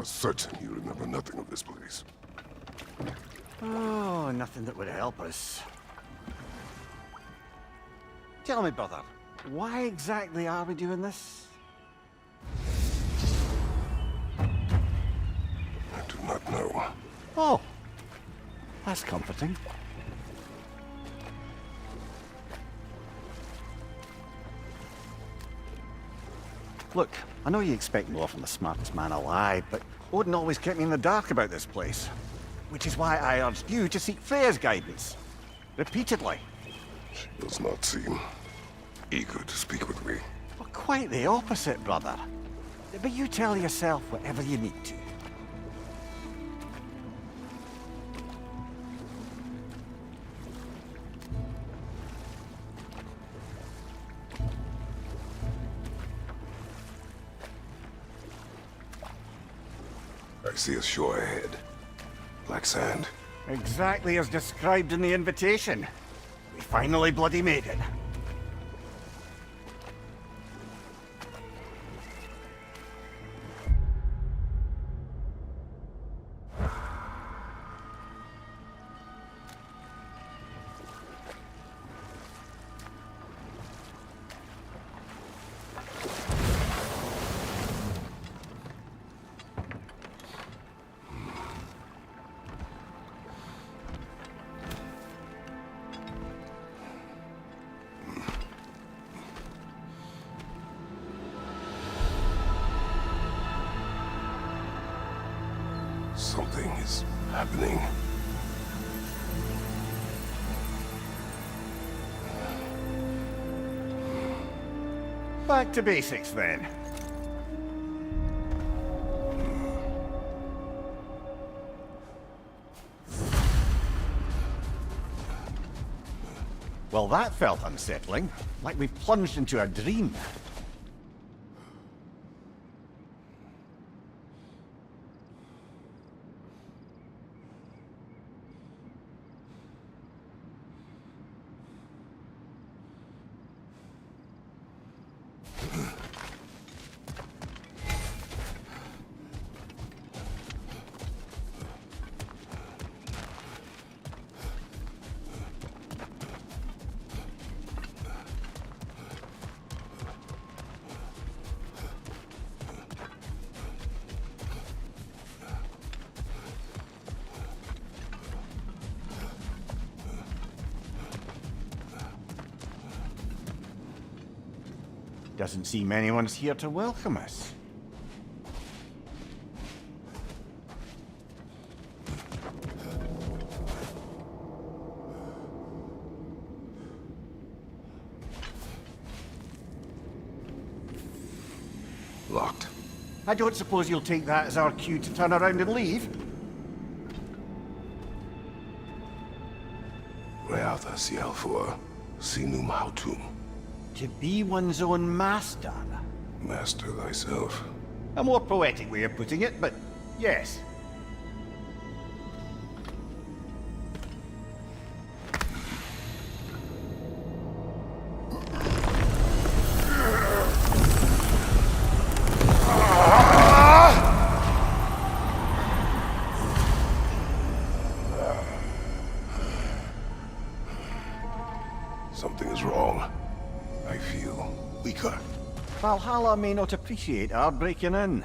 are certain you remember nothing of this place. Oh, nothing that would help us. Tell me, brother, why exactly are we doing this? I do not know. Oh, that's comforting. Look, I know you expect more from the smartest man alive, but Odin always kept me in the dark about this place. Which is why I urged you to seek Freya's guidance. Repeatedly. She does not seem eager to speak with me. Well, quite the opposite, brother. But you tell yourself whatever you need to. I see a shore ahead. Black sand. Exactly as described in the invitation. We finally bloody made it. Something is happening. Back to basics then. Well, that felt unsettling. Like we plunged into a dream. Doesn't seem anyone's here to welcome us. Locked. I don't suppose you'll take that as our cue to turn around and leave? Reatha Sialfur, Sinum Hautum. To be one's own master. Master thyself. A more poetic way of putting it, but yes. Something is wrong. I feel weaker. Valhalla may not appreciate our breaking in.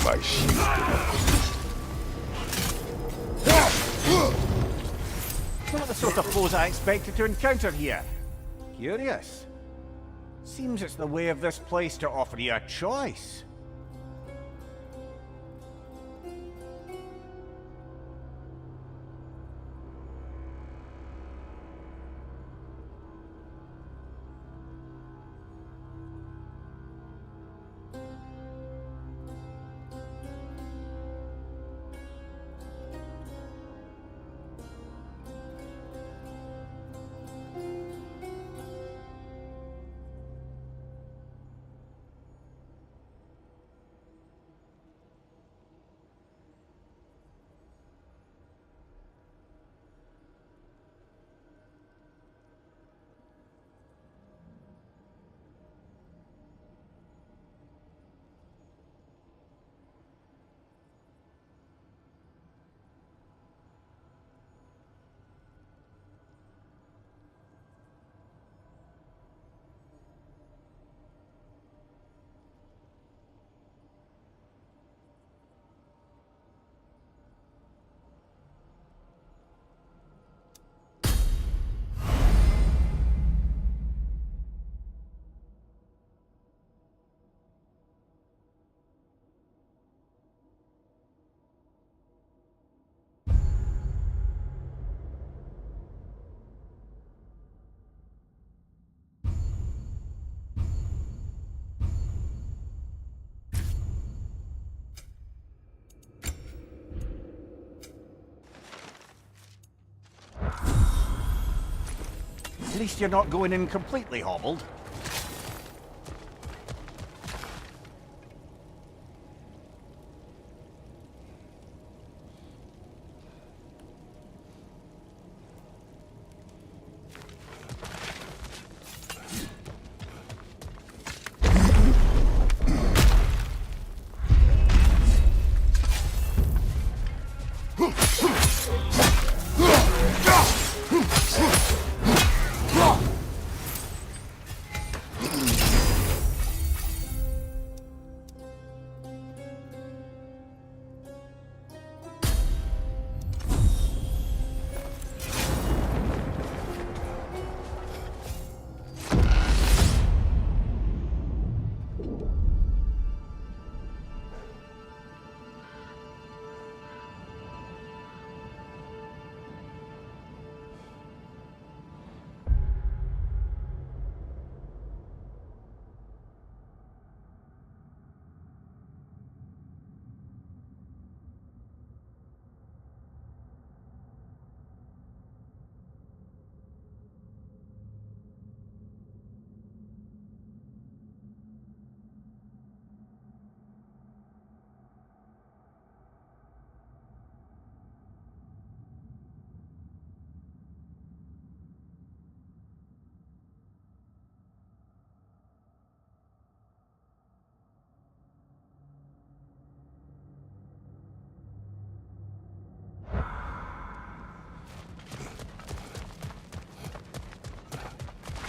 My shield. Not the sort of foes I expected to encounter here. Curious. Seems it's the way of this place to offer you a choice. At least you're not going in completely hobbled.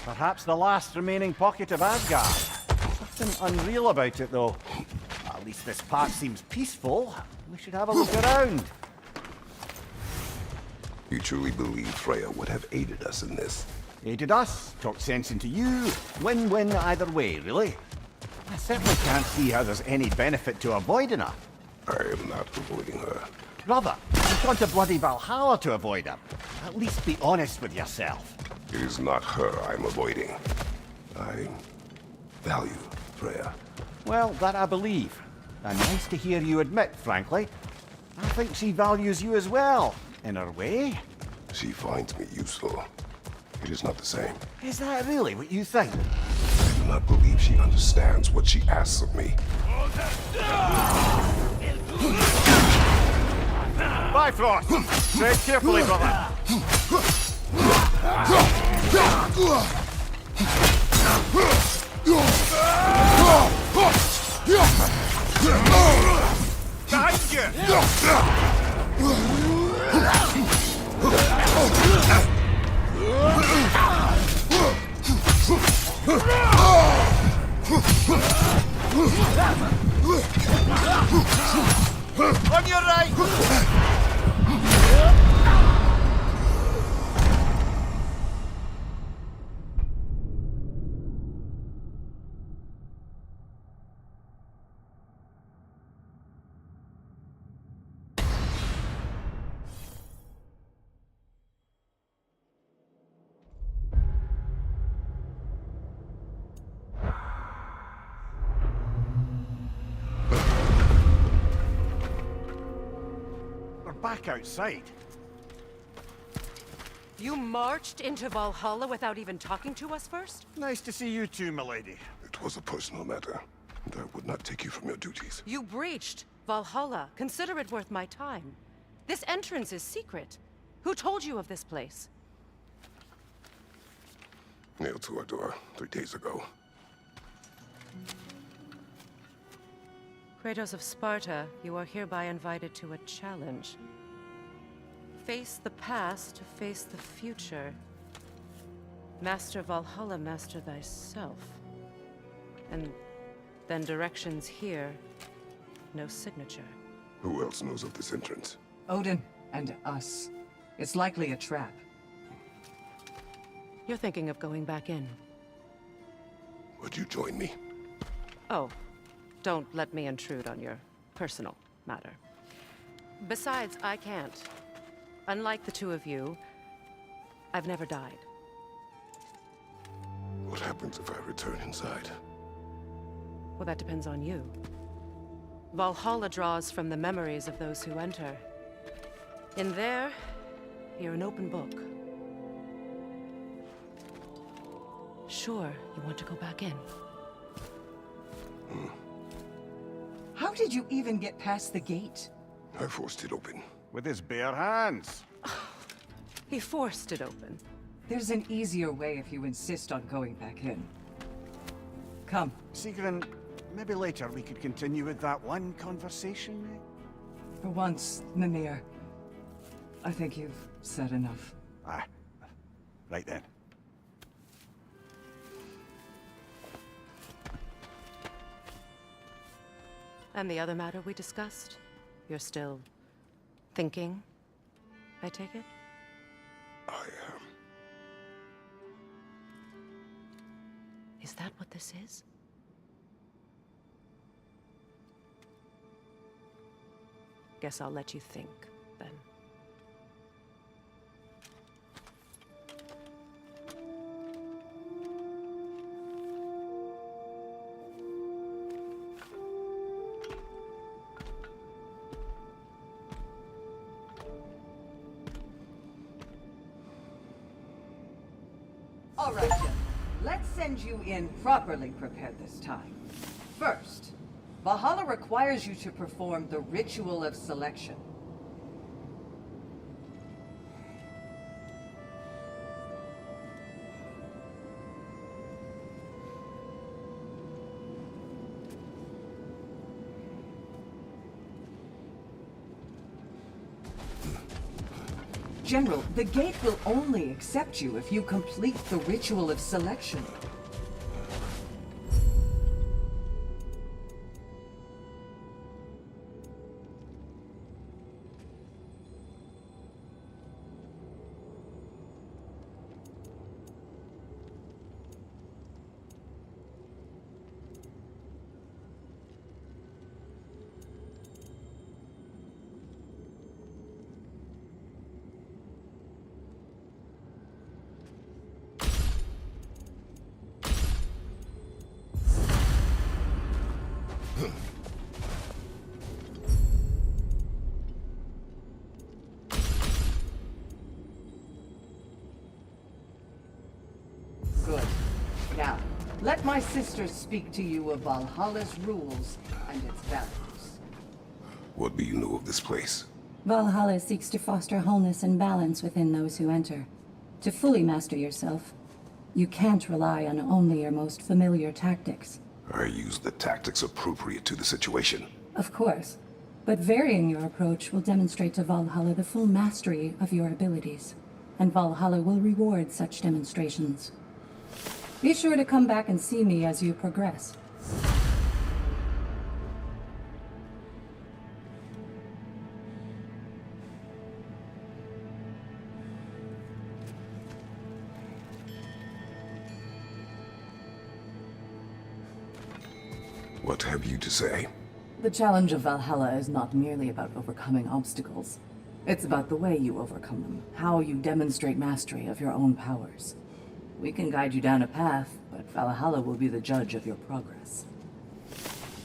Perhaps the last remaining pocket of Asgard. Something unreal about it, though. At least this part seems peaceful. We should have a look around. You truly believe Freya would have aided us in this? Aided us, talked sense into you. Win-win either way, really. I certainly can't see how there's any benefit to avoiding her. I am not avoiding her. Brother, you've gone to bloody Valhalla to avoid her. At least be honest with yourself. It is not her I'm avoiding. I value Freya. Well, that I believe. And nice to hear you admit, frankly. I think she values you as well, in her way. She finds me useful. It is not the same. Is that really what you think? I do not believe she understands what she asks of me. Bifrost! Tread carefully, brother. Behind you! On your right! Back outside. You marched into Valhalla without even talking to us first? Nice to see you too, milady. It was a personal matter, and I would not take you from your duties. You breached Valhalla. Consider it worth my time. This entrance is secret. Who told you of this place? Nailed to our door 3 days ago. Kratos of Sparta, you are hereby invited to a challenge. Face the past to face the future. Master Valhalla, master thyself. And then directions here, no signature. Who else knows of this entrance? Odin and us. It's likely a trap. You're thinking of going back in. Would you join me? Oh, don't let me intrude on your personal matter. Besides, I can't. Unlike the two of you, I've never died. What happens if I return inside? Well, that depends on you. Valhalla draws from the memories of those who enter. In there, you're an open book. sure you want to go back in. How did you even get past the gate? I forced it open. With his bare hands. He forced it open. There's an easier way if you insist on going back in. Come. Sigrun, maybe later we could continue with that one conversation, eh? For once, Mimir. I think you've said enough. Aye. Right then. And the other matter we discussed? You're still thinking, I take it? I Is that what this is? Guess I'll let you think, then. All right, Jim. Let's send you in properly prepared this time. First, Valhalla requires you to perform the ritual of selection. General, the gate will only accept you if you complete the ritual of selection. Good. Now, let my sister speak to you of Valhalla's rules and its values. What do you know of this place? Valhalla seeks to foster wholeness and balance within those who enter. To fully master yourself, you can't rely on only your most familiar tactics. I use the tactics appropriate to the situation. Of course, but varying your approach will demonstrate to Valhalla the full mastery of your abilities, and Valhalla will reward such demonstrations. Be sure to come back and see me as you progress. What have you to say? The challenge of Valhalla is not merely about overcoming obstacles. It's about the way you overcome them, how you demonstrate mastery of your own powers. We can guide you down a path, but Valhalla will be the judge of your progress.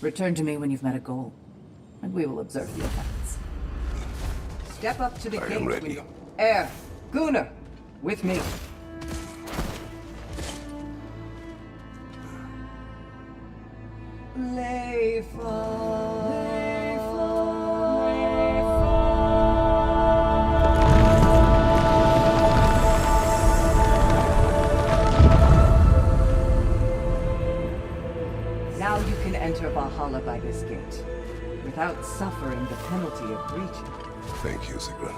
Return to me when you've met a goal, and we will observe the effects. Step up to the I gate. am ready. Window. Air, Gunnar, with me. Now you can enter Valhalla by this gate, without suffering the penalty of breaching. Thank you, Sigrun.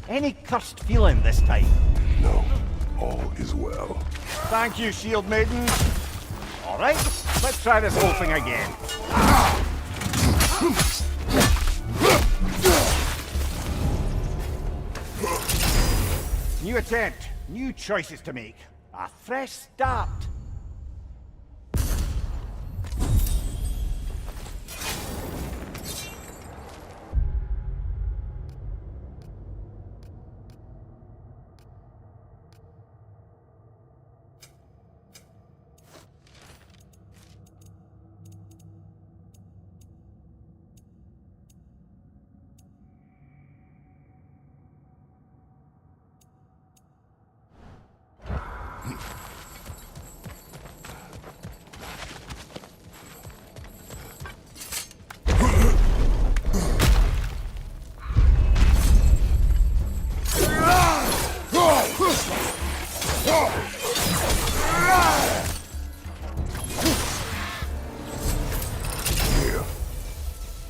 Any cursed feeling this time? No, all is well. Thank you, Shield Maiden. All right, let's try this whole thing again. New attempt, new choices to make. A fresh start. Here.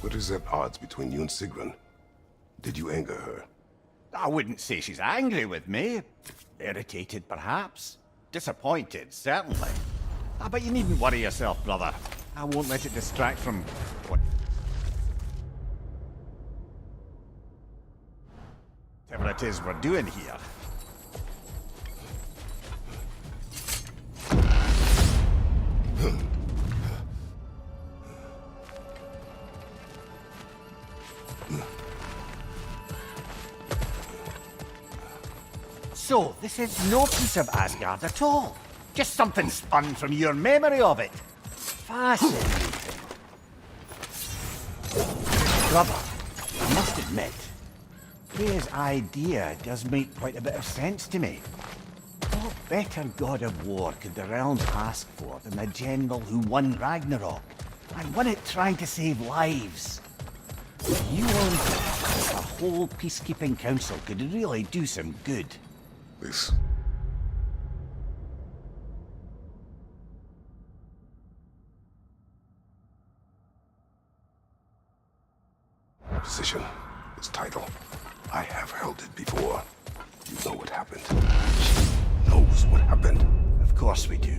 What is at odds between you and Sigrun? Did you anger her? I wouldn't say she's angry with me. Irritated, perhaps. Disappointed, certainly. But you needn't worry yourself, brother. I won't let it distract from whatever it is we're doing here. So, this is no piece of Asgard at all. Just something spun from your memory of it. Fascinating. Brother, I must admit, Freya's idea does make quite a bit of sense to me. What better god of war could the realms ask for than the general who won Ragnarok, and won it trying to save lives? You own a whole peacekeeping council could really do some good. This... position, this title. I have held it before. You know what happened. She knows what happened. Of course we do.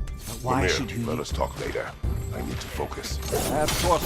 But why Ymir, should we... let us talk later. I need to focus. Of course,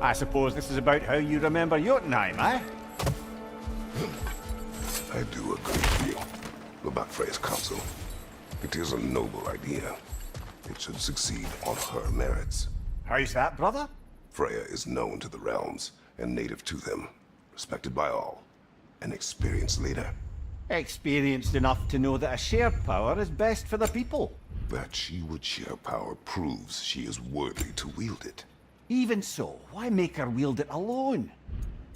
I suppose this is about how you remember Jotunheim, eh? I do a great deal about Freya's council. It is a noble idea. It should succeed on her merits. How's that, brother? Freya is known to the realms and native to them, respected by all, an experienced leader. Experienced enough to know that a shared power is best for the people. That she would share power proves she is worthy to wield it. Even so, why make her wield it alone?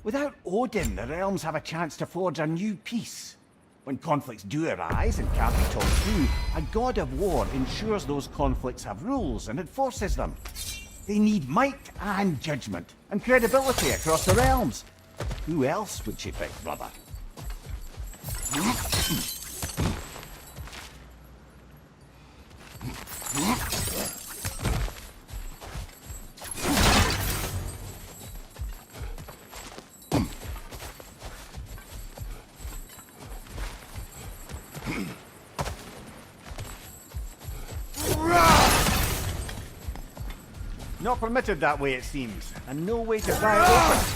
Without Odin, the realms have a chance to forge a new peace. When conflicts do arise and can't be talked through, a god of war ensures those conflicts have rules and enforces them. They need might and judgment, and credibility across the realms. Who else would she pick, brother? Not permitted that way, it seems, and no way to pry it open.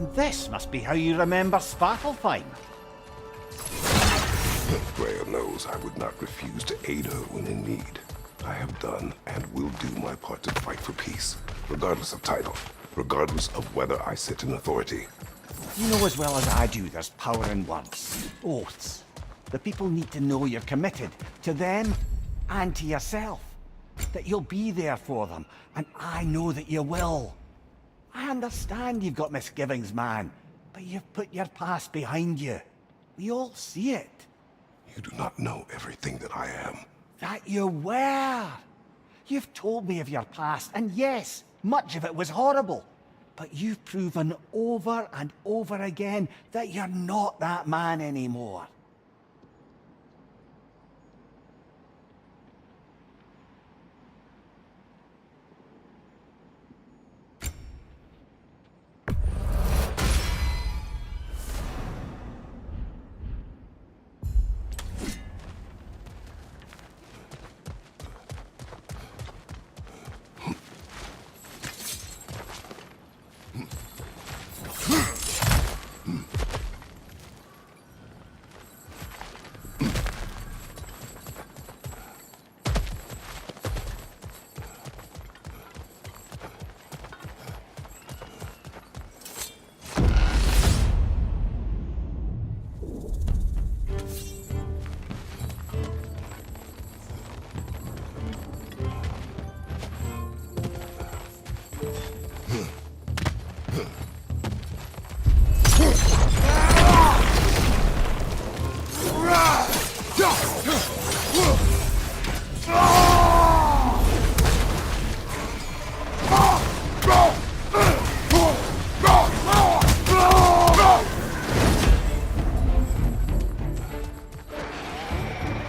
And this must be how you remember Svartalfheim. Freya knows I would not refuse to aid her when in need. I have done and will do my part to fight for peace, regardless of title, regardless of whether I sit in authority. You know as well as I do there's power in words, oaths. The people need to know you're committed, to them and to yourself. That you'll be there for them, and I know that you will. I understand you've got misgivings, man, but you've put your past behind you. We all see it. You do not know everything that I am. That you were. You've told me of your past, and yes, much of it was horrible. But you've proven over and over again that you're not that man anymore.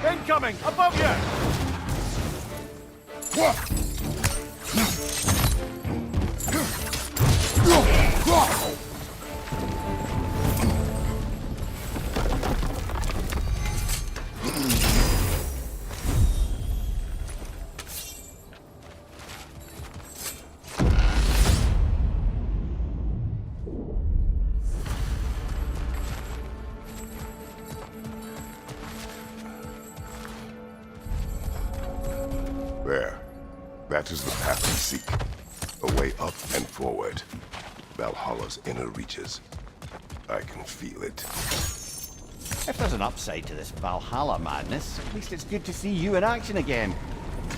Incoming! Above you! There. That is the path we seek. A way up and forward. Valhalla's inner reaches. I can feel it. If there's an upside to this Valhalla madness, at least it's good to see you in action again.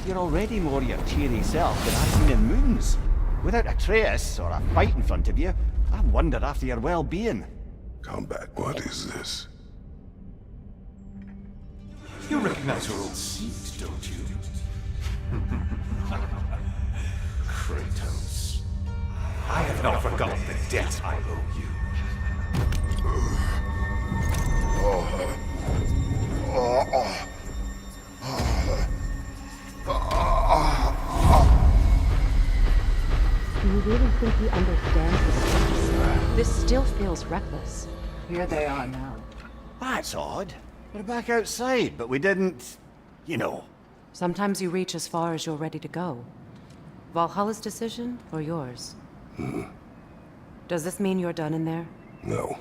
You're already more your cheery self than I've seen in moons. Without Atreus or a fight in front of you, I wonder after your well-being. Combat, what is this? You recognize your old seat, don't you? Kratos. I have not forgotten the debt I owe you. Do you really think he understands the stakes? This still feels reckless. Here they are now. That's odd. We're back outside, but we didn't... you know. Sometimes you reach as far as you're ready to go. Valhalla's decision, or yours? Does this mean you're done in there? No.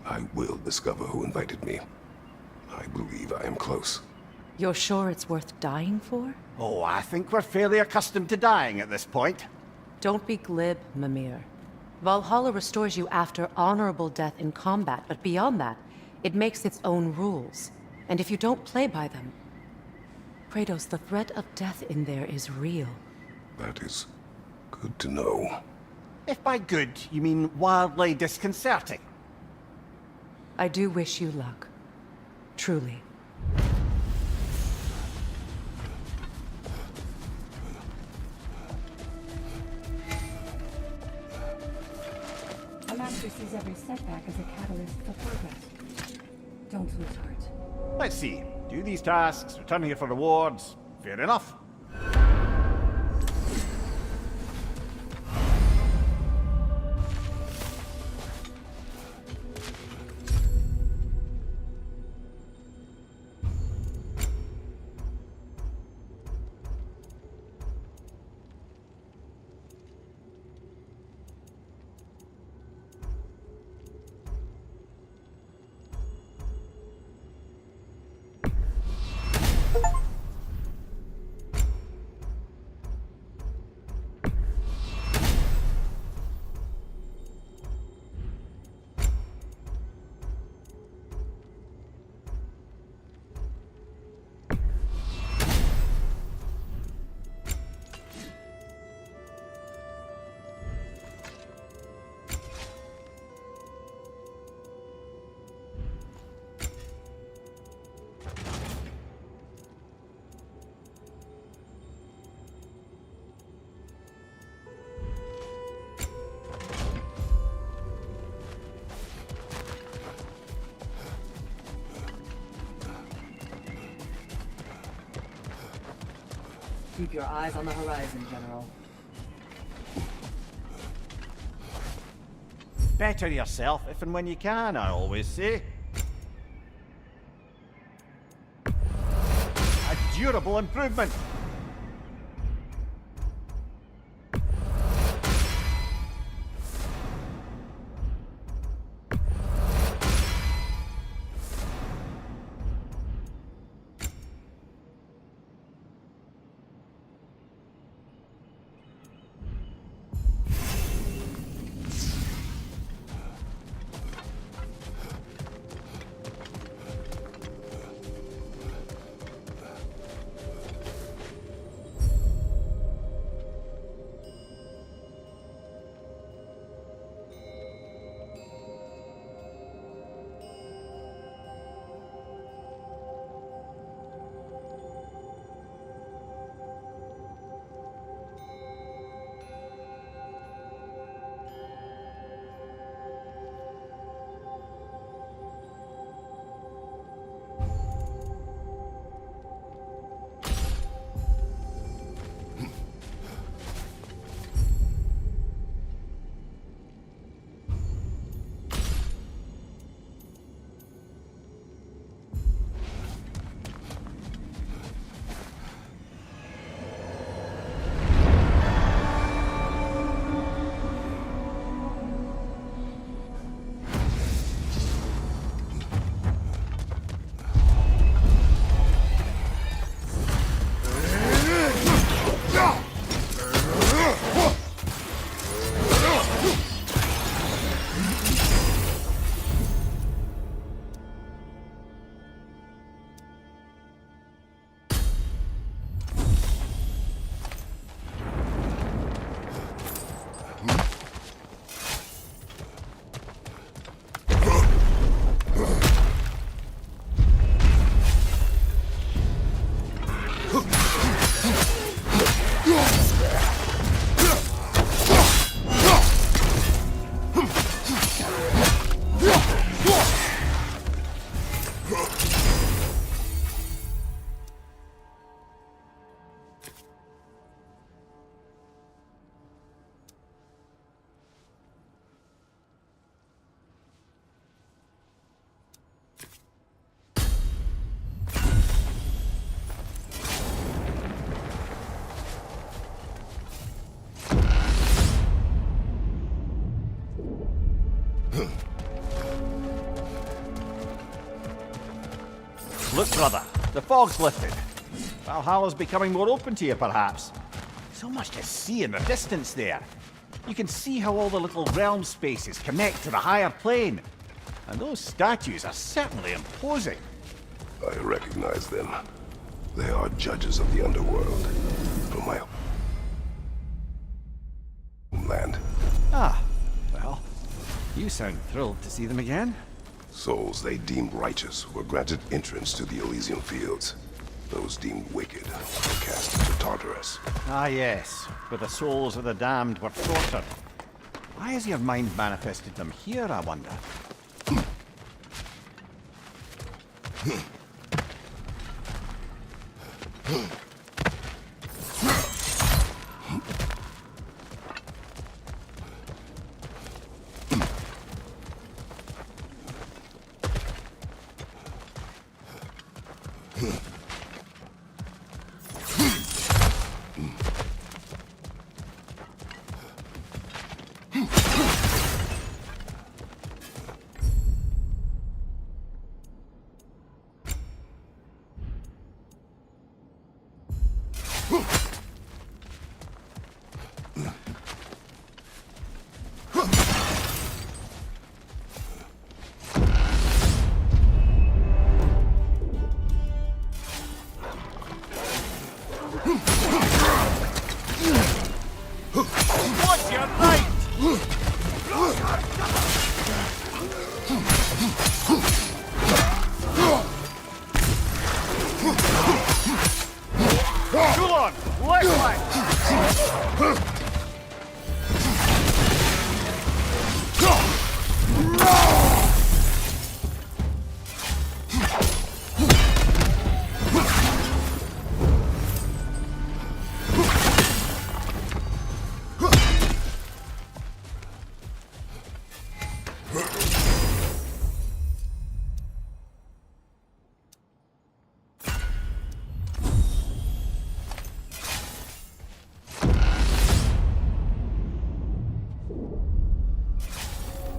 I will discover who invited me. I believe I am close. You're sure it's worth dying for? Oh, I think we're fairly accustomed to dying at this point. Don't be glib, Mimir. Valhalla restores you after honorable death in combat, but beyond that, it makes its own rules. And if you don't play by them... Kratos, the threat of death in there is real. That is good to know. If by good, you mean wildly disconcerting. I do wish you luck. Truly. A master sees every setback as a catalyst for progress. Don't lose heart. Let's see. Do these tasks, return here for rewards. Fair enough. Keep your eyes on the horizon, General. Better yourself if and when you can, I always say. A durable improvement. Look, brother, the fog's lifted. Valhalla's becoming more open to you, perhaps. So much to see in the distance there. You can see how all the little realm spaces connect to the higher plane. And those statues are certainly imposing. I recognize them. They are judges of the underworld from my homeland. Ah, well, you sound thrilled to see them again. Souls they deemed righteous were granted entrance to the Elysian fields. Those deemed wicked were cast into Tartarus. Ah yes, where the souls of the damned were tortured. Why has your mind manifested them here, I wonder?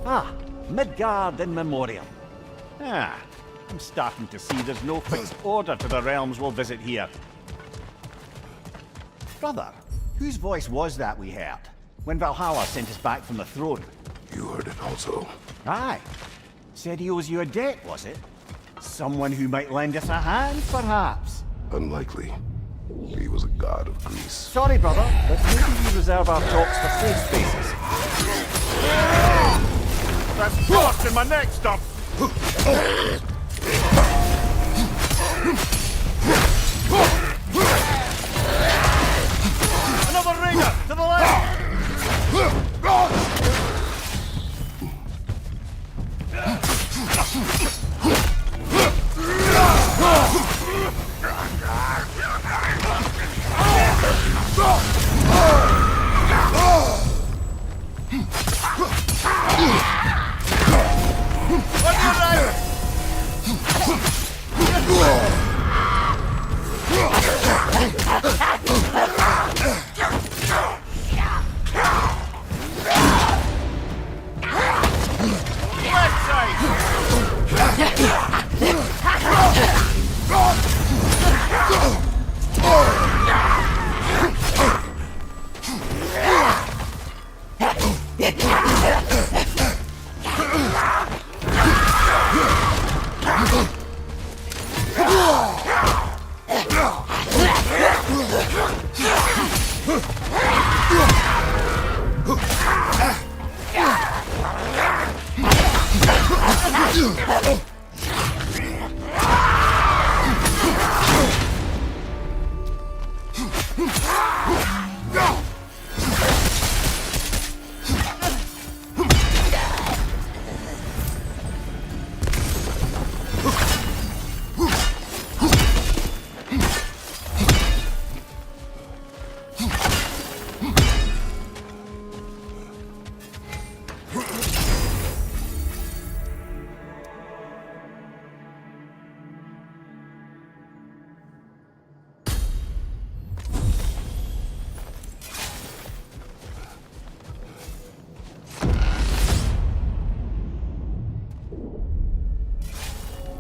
Ah, Midgard in Memoriam. Ah, I'm starting to see there's no fixed order to the realms we'll visit here. Brother, whose voice was that we heard when Valhalla sent us back from the throne? You heard it also. Aye. Said he owes you a debt, was it? Someone who might lend us a hand, perhaps? Unlikely. He was a god of Greece. Sorry, brother, but maybe we reserve our talks for safe spaces. That's lost in my neck, stop! Another ringer! To the left!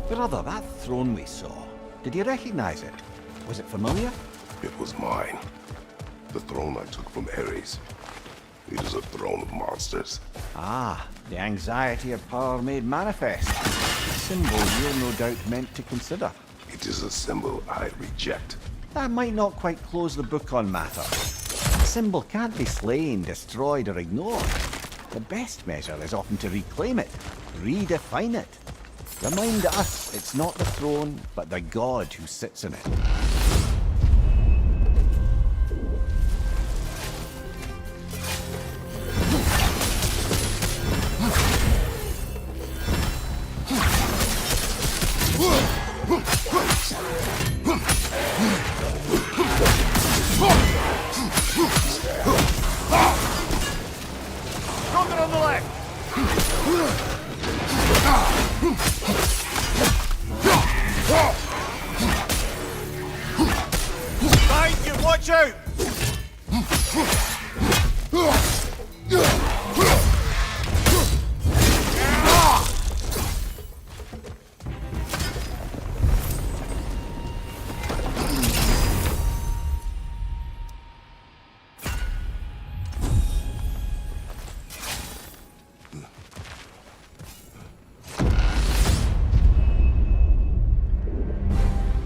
Brother, that throne we saw, did you recognize it? Was it familiar? It was mine. The throne I took from Ares. It is a throne of monsters. Ah, the anxiety of power made manifest. A symbol you're no doubt meant to consider. It is a symbol I reject. That might not quite close the book on matter. A symbol can't be slain, destroyed, or ignored. The best measure is often to reclaim it, redefine it. Remind us it's not the throne, but the god who sits in it. Rocket on the left! Behind you, watch out!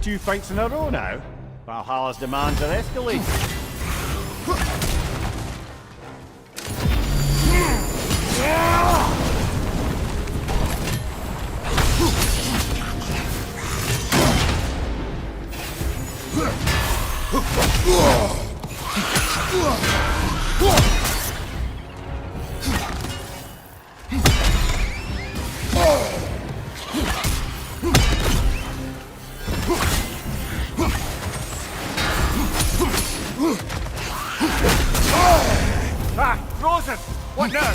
Two fights in a row now. Valhalla's demands are escalating. Ah, frozen! What now?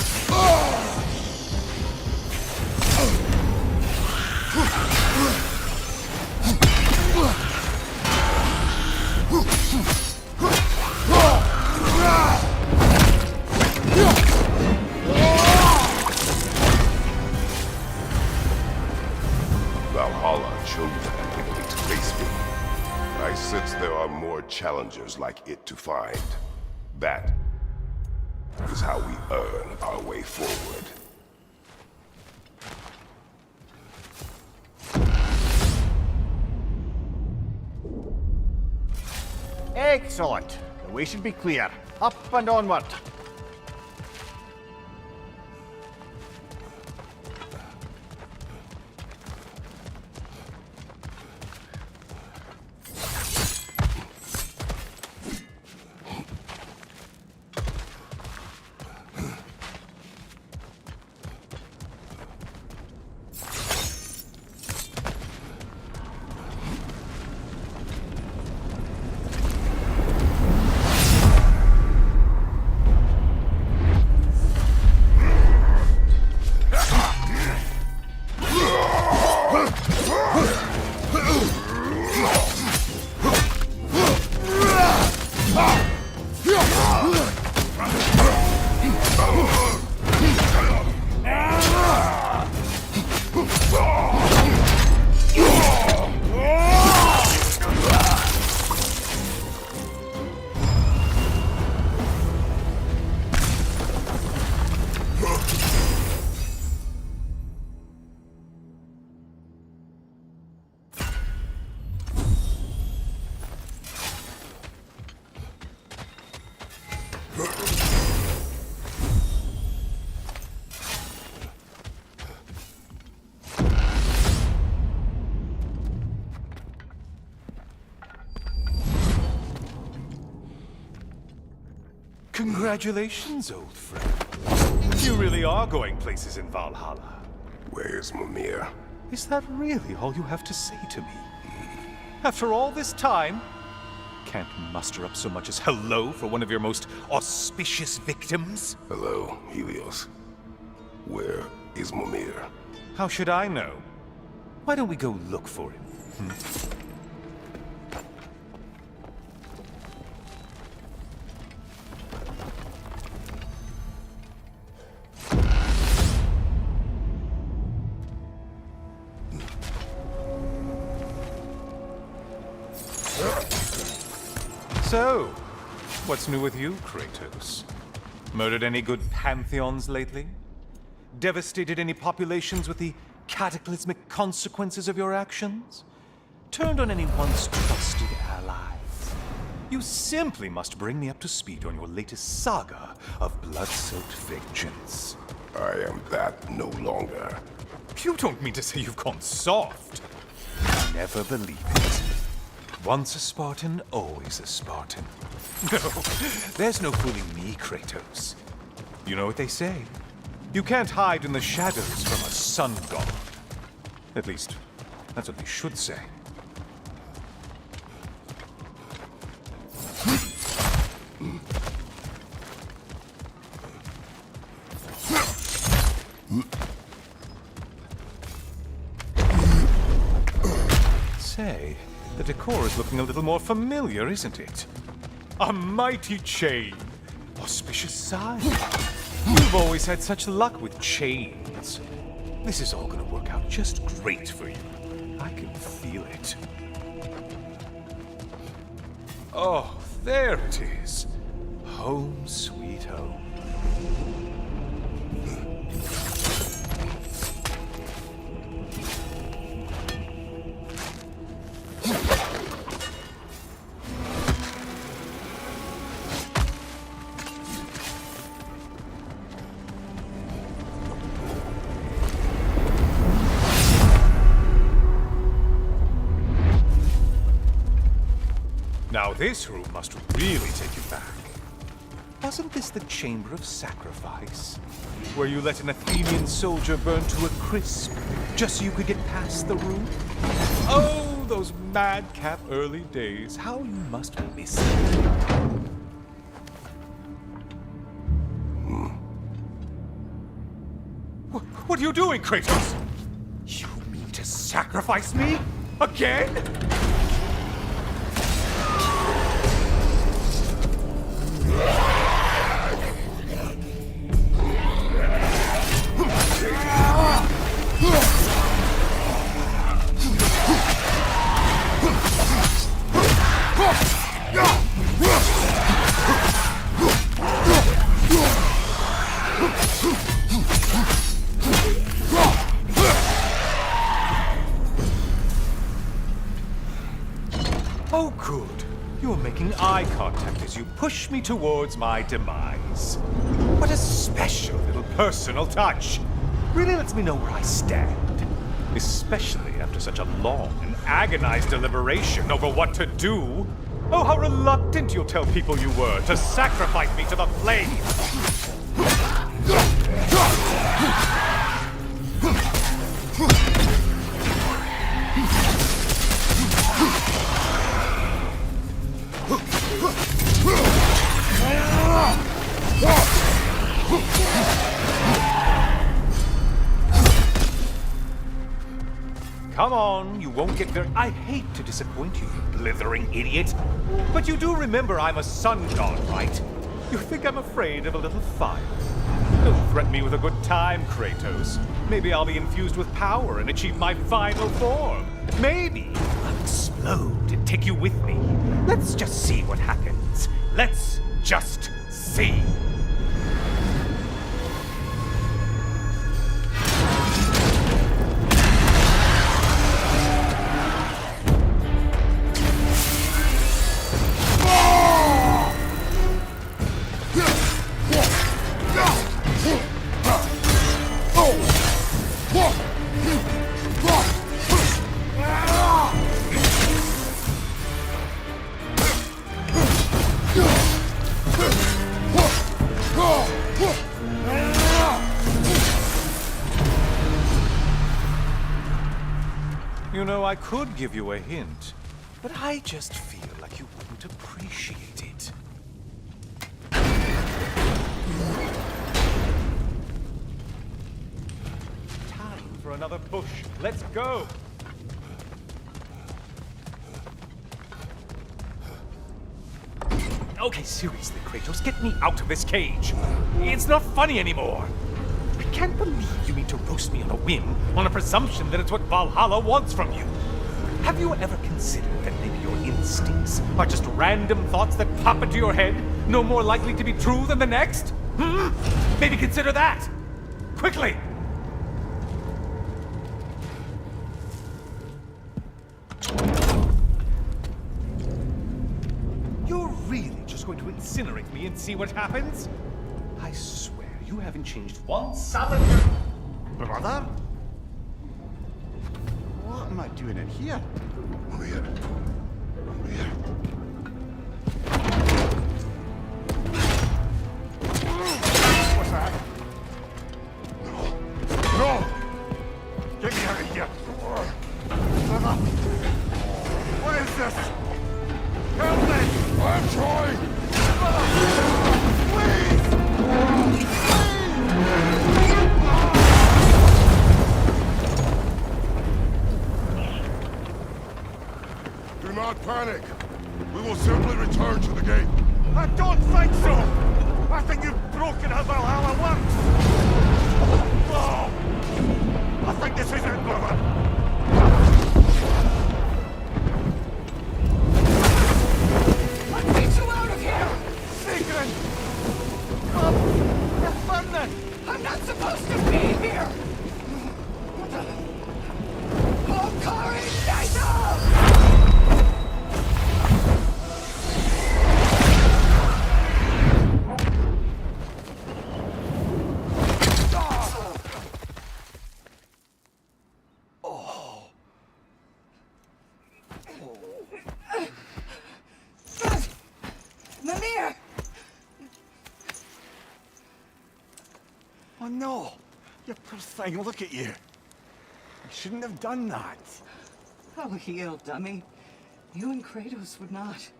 challengers like it to find. That is how we earn our way forward. Excellent. The way should be clear. Up and onward. Congratulations, old friend. You really are going places in Valhalla. Where's Mimir? Is that really all you have to say to me? After all this time, can't muster up so much as hello for one of your most auspicious victims? Hello, Helios. Where is Mimir? How should I know? Why don't we go look for him? So, what's new with you, Kratos? Murdered any good pantheons lately? Devastated any populations with the cataclysmic consequences of your actions? Turned on any once trusted allies? You simply must bring me up to speed on your latest saga of blood-soaked vengeance. I am that no longer. You don't mean to say you've gone soft? Never believe it. Once a Spartan, always a Spartan. No, there's no fooling me, Kratos. You know what they say. You can't hide in the shadows from a sun god. At least, that's what they should say. Say, the decor is looking a little more familiar, isn't it? A mighty chain. Auspicious sign. You've always had such luck with chains. This is all gonna work out just great for you. I can feel it. Oh, there it is. Home sweet home. Now this room must really take you back. Wasn't this the Chamber of Sacrifice? Where you let an Athenian soldier burn to a crisp, just so you could get past the room? Oh, those madcap early days. How you must miss them. What are you doing, Kratos? You mean to sacrifice me? Again? making eye contact as you push me towards my demise. What a special little personal touch. Really lets me know where I stand. Especially after such a long and agonized deliberation over what to do. Oh, how reluctant you'll tell people you were to sacrifice me to the flames! Come on, you won't get very... I hate to disappoint you, you blithering idiot. But you do remember I'm a sun god, right? You think I'm afraid of a little fire? Don't threaten me with a good time, Kratos. Maybe I'll be infused with power and achieve my final form. Maybe I'll explode and take you with me. Let's just see what happens. Let's just see. You know, I could give you a hint, but I just feel like you wouldn't appreciate it. Time for another push. Let's go! Okay, seriously, Kratos, get me out of this cage. It's not funny anymore. I can't believe you mean to roast me on a whim, on a presumption that it's what Valhalla wants from you. Have you ever considered that maybe your instincts are just random thoughts that pop into your head, no more likely to be true than the next? Maybe consider that! Quickly! You're really just going to incinerate me and see what happens? I swear, you haven't changed one solitary... Brother? What am I doing in here? Over here. Over here. What's that? No! No! Get me out of here! Brother! What is this? Help me! I'm trying! Please! Do not panic. We will simply return to the gate. I don't think so! I think you've broken how Valhalla works! Oh! I think this is it, brother! Let's get you out of here! Secret! Come! You're burning! I'm not supposed to be here! Oh, courage, Nigel! Mimir! Oh no! You poor thing, look at you! You shouldn't have done that. Oh, heal, dummy. You and Kratos would not.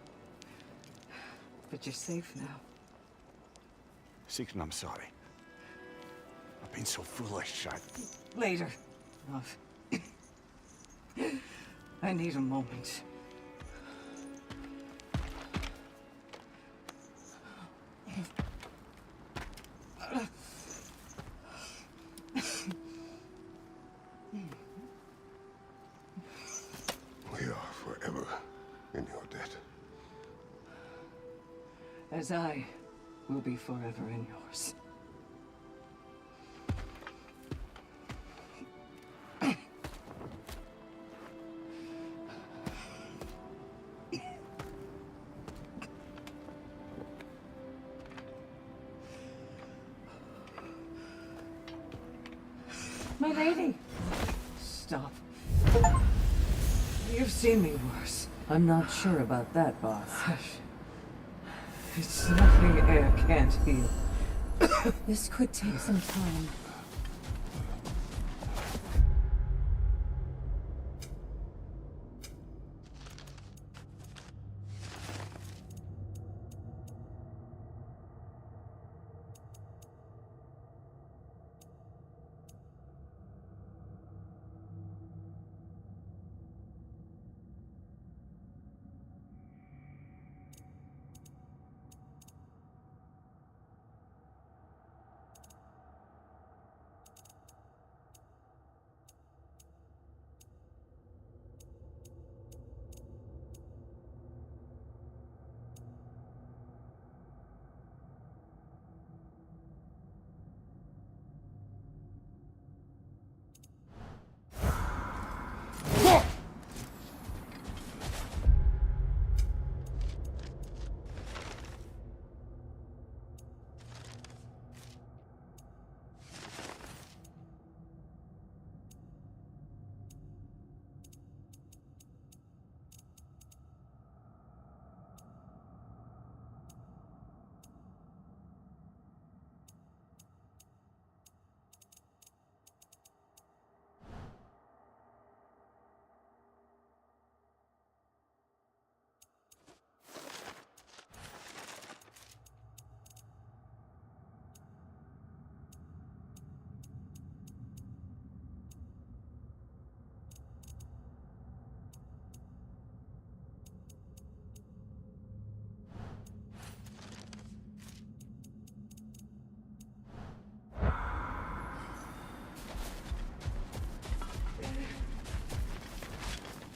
But you're safe now. Secret, I'm sorry. I've been so foolish, Later, love. I need a moment. We are forever in your debt. As I will be forever in yours. My lady! Stop. You've seen me worse. I'm not sure about that, boss. Hush. It's nothing air can't heal. This could take some time.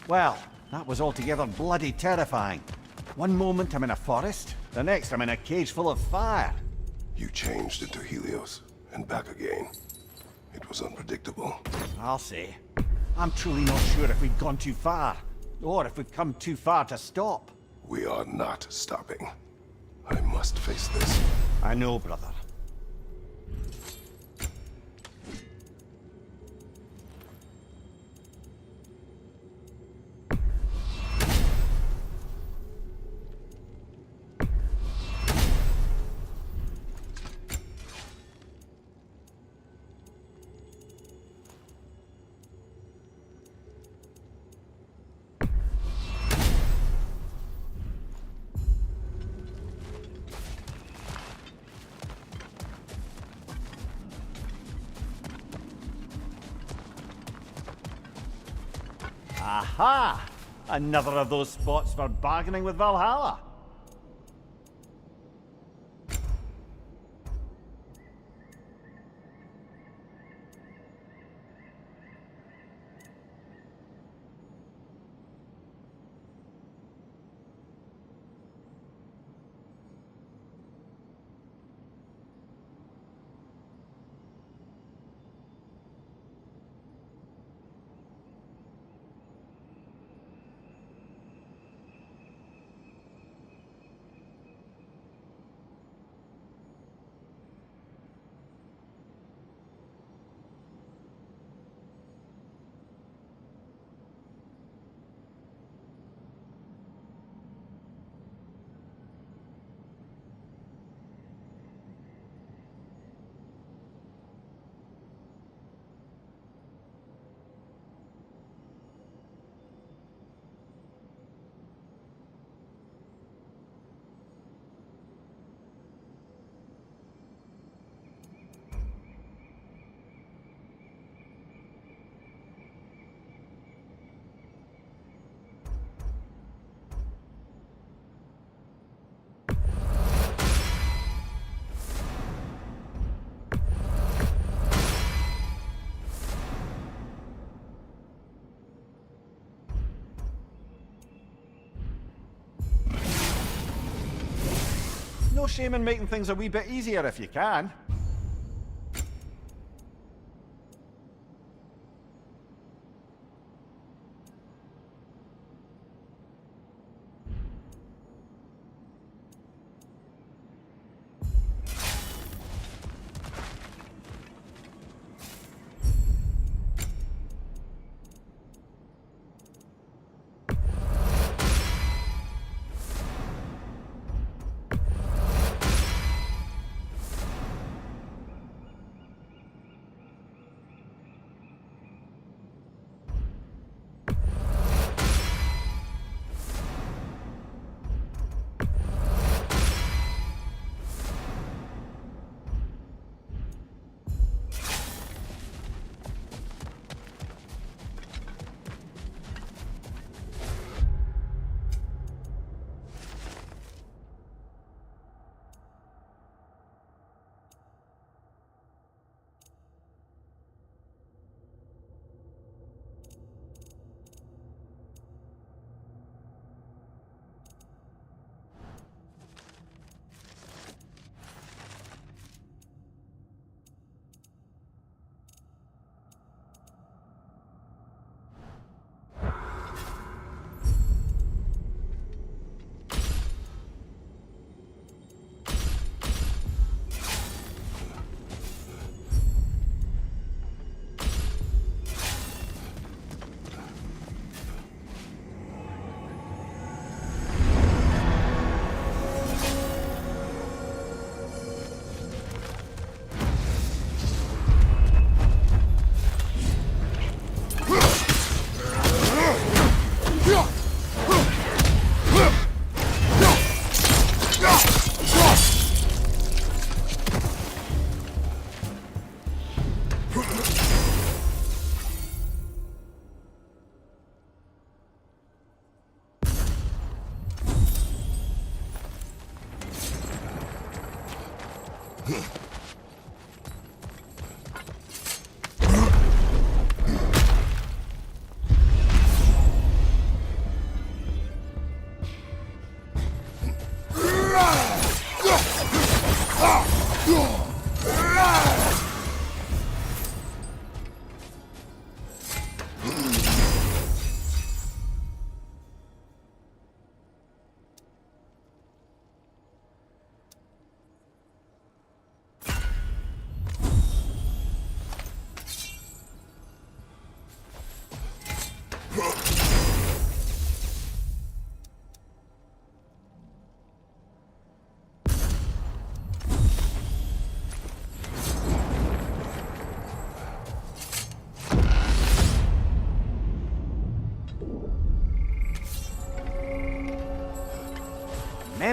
Well, that was altogether bloody terrifying. One moment I'm in a forest, the next I'm in a cage full of fire. You changed into Helios, and back again. It was unpredictable. I'll say. I'm truly not sure if we've gone too far, or if we've come too far to stop. We are not stopping. I must face this. I know, brother. Aha! Another of those spots for bargaining with Valhalla. No shame in making things a wee bit easier if you can.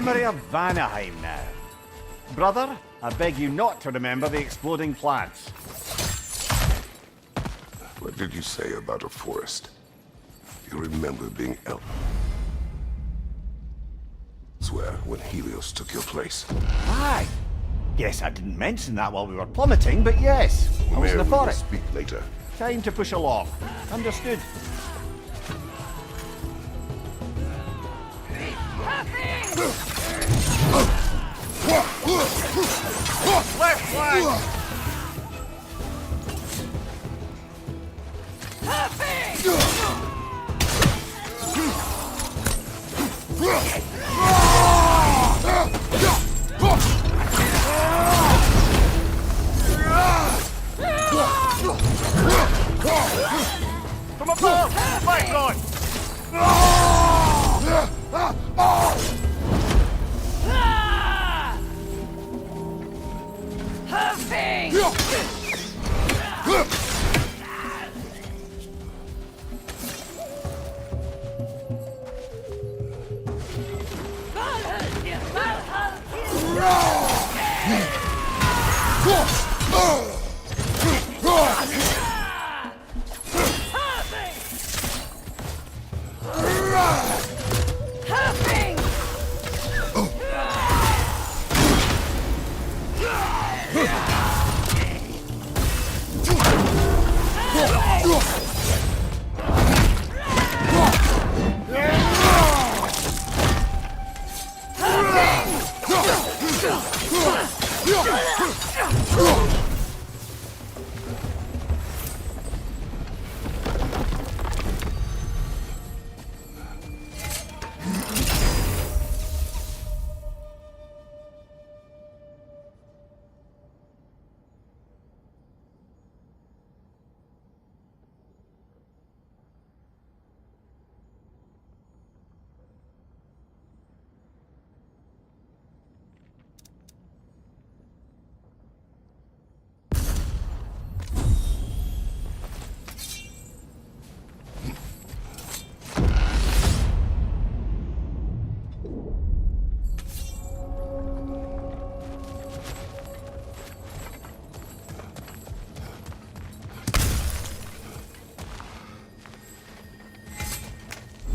memory of Vanaheim now. Brother, I beg you not to remember the exploding plants. What did you say about a forest? You remember being elsewhere when Helios took your place. Aye. Guess I didn't mention that while we were plummeting, but yes, I was in the We will forest. speak later. Time to push along. Understood. Left flank! From above! Fight on!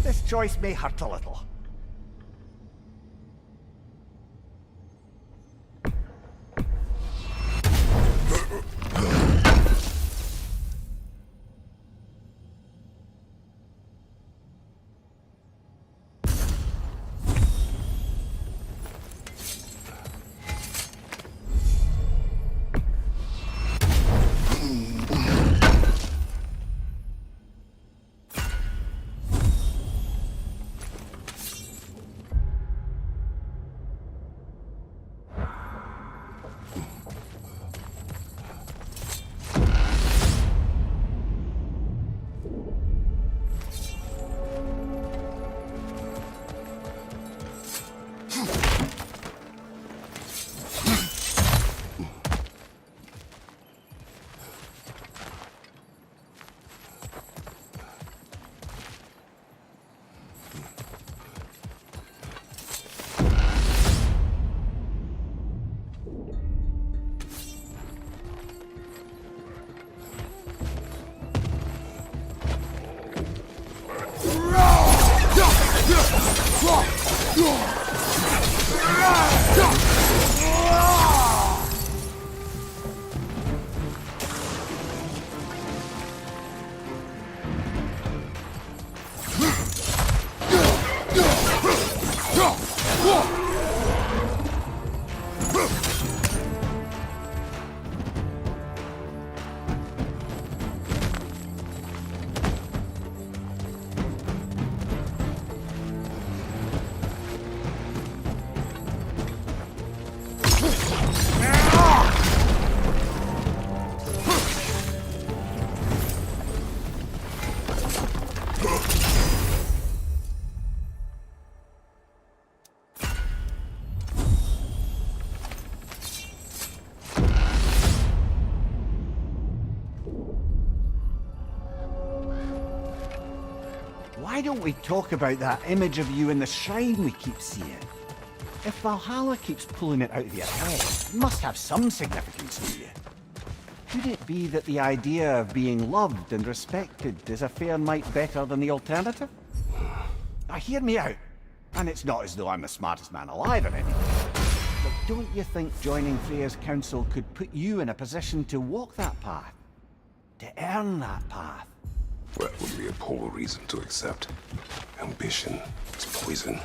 This choice may hurt a little. Why don't we talk about that image of you in the shrine we keep seeing? If Valhalla keeps pulling it out of your head, it must have some significance to you. Could it be that the idea of being loved and respected is a fair mite better than the alternative? Now hear me out. And it's not as though I'm the smartest man alive or anything. But don't you think joining Freya's council could put you in a position to walk that path? To earn that path? That would be a poor reason to accept. Ambition is poison.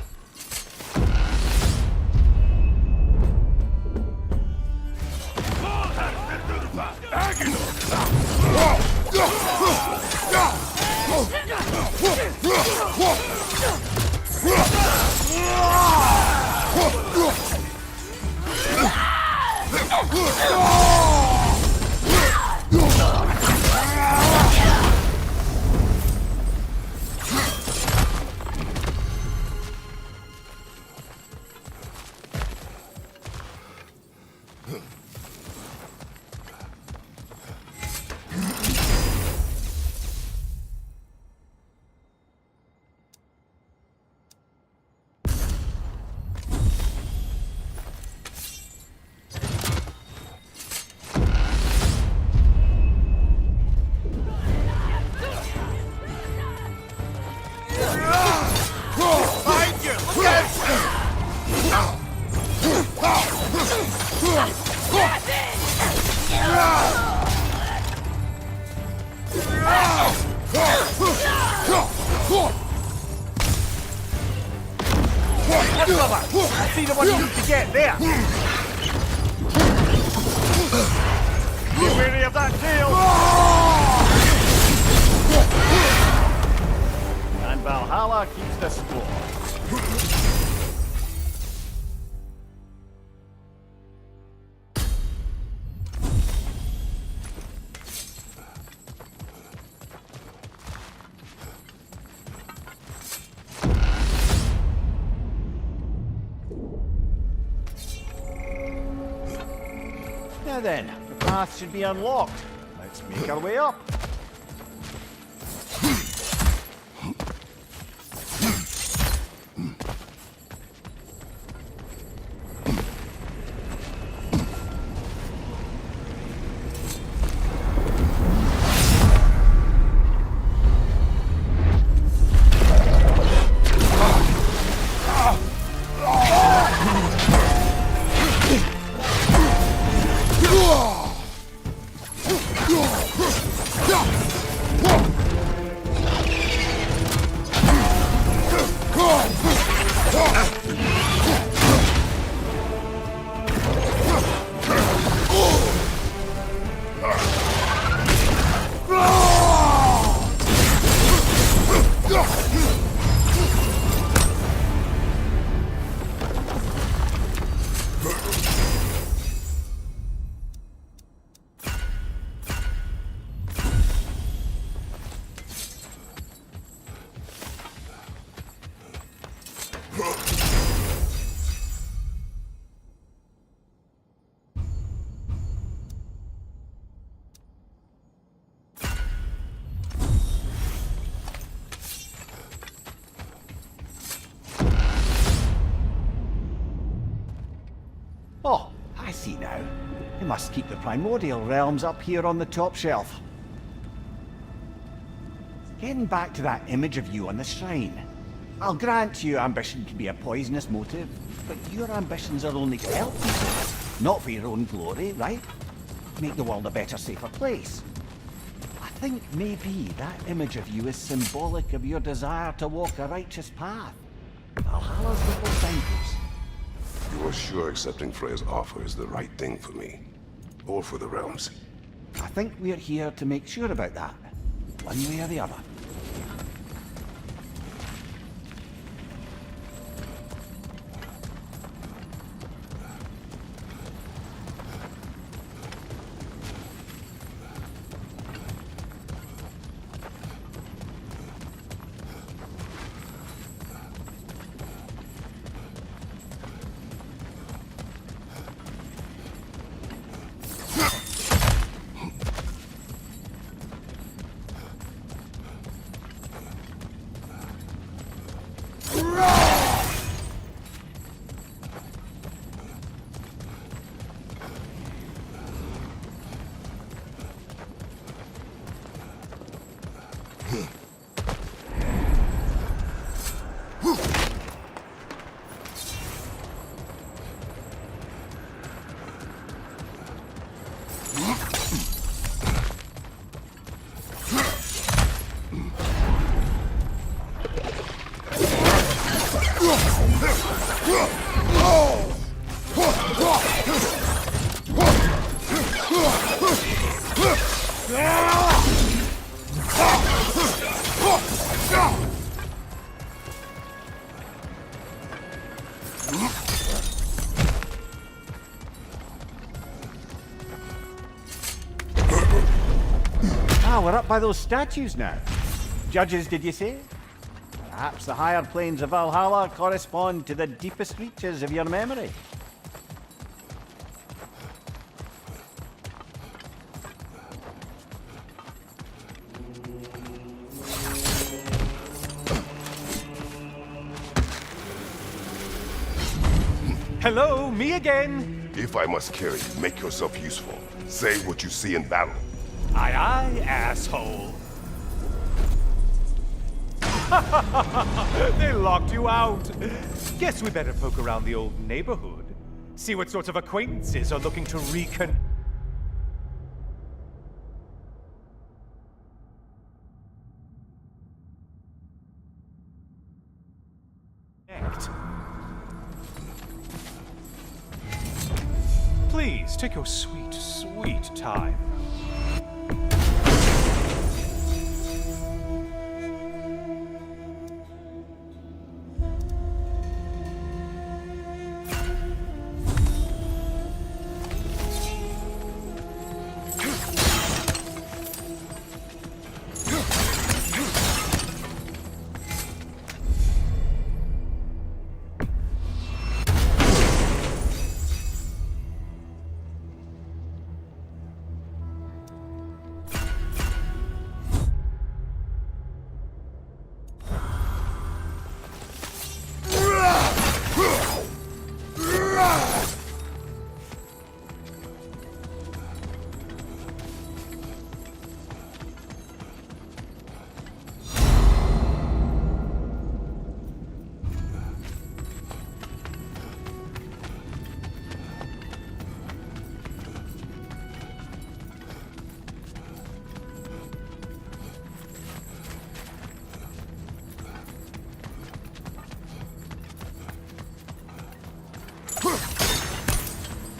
I see the one you need to get there! Be wary of that tail! And Valhalla keeps the score. Now then, the path should be unlocked. Let's make our way up. Oh, I see now. They must keep the primordial realms up here on the top shelf. Getting back to that image of you on the shrine. I'll grant you ambition can be a poisonous motive, but your ambitions are only to help people, not for your own glory, right? Make the world a better, safer place. I think maybe that image of you is symbolic of your desire to walk a righteous path. Valhalla's little signpost. You are sure accepting Freya's offer is the right thing for me? Or for the realms? I think we're here to make sure about that, one way or the other. Ah, we're up by those statues now. Judges, did you say? Perhaps the higher planes of Valhalla correspond to the deepest reaches of your memory. Hello, me again. If I must carry you, make yourself useful. Say what you see in battle. Aye, aye, asshole. They locked you out. Guess we better poke around the old neighborhood. See what sorts of acquaintances are looking to reconnect. Please, take your sweet, sweet time.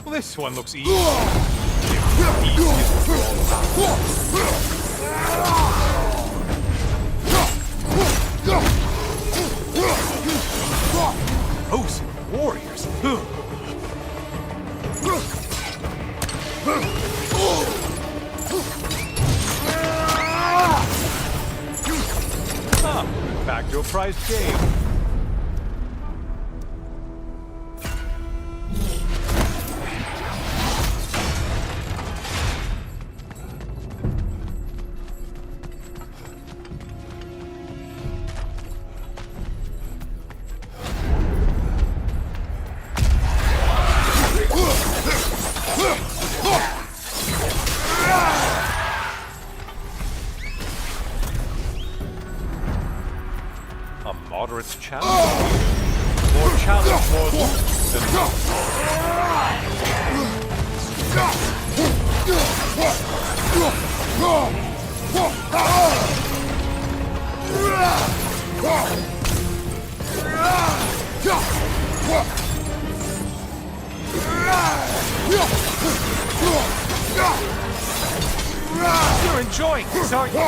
This one looks easy. Hosts of warriors. Back to a prized game. A moderate challenge. More challenge, more loot than You're enjoying this, aren't you?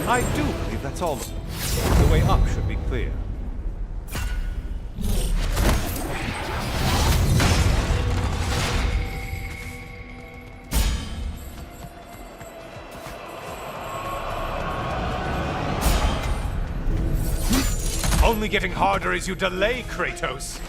I do believe that's all of them. The way up should be clear. Only getting harder as you delay, Kratos.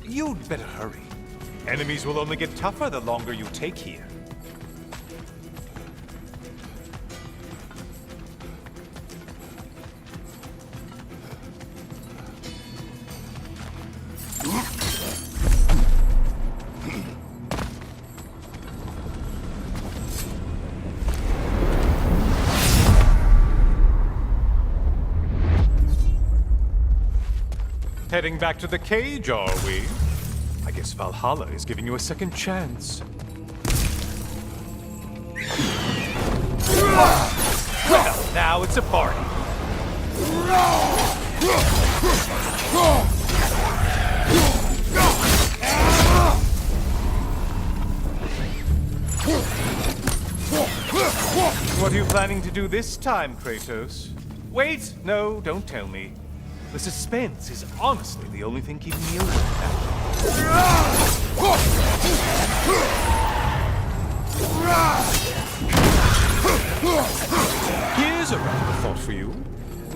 You'd better hurry. Enemies will only get tougher the longer you take here. Heading back to the cage, are we? I guess Valhalla is giving you a second chance. Well, now it's a party. What are you planning to do this time, Kratos? Wait, no, don't tell me. The suspense is honestly the only thing keeping me awake now. Here's a random thought for you.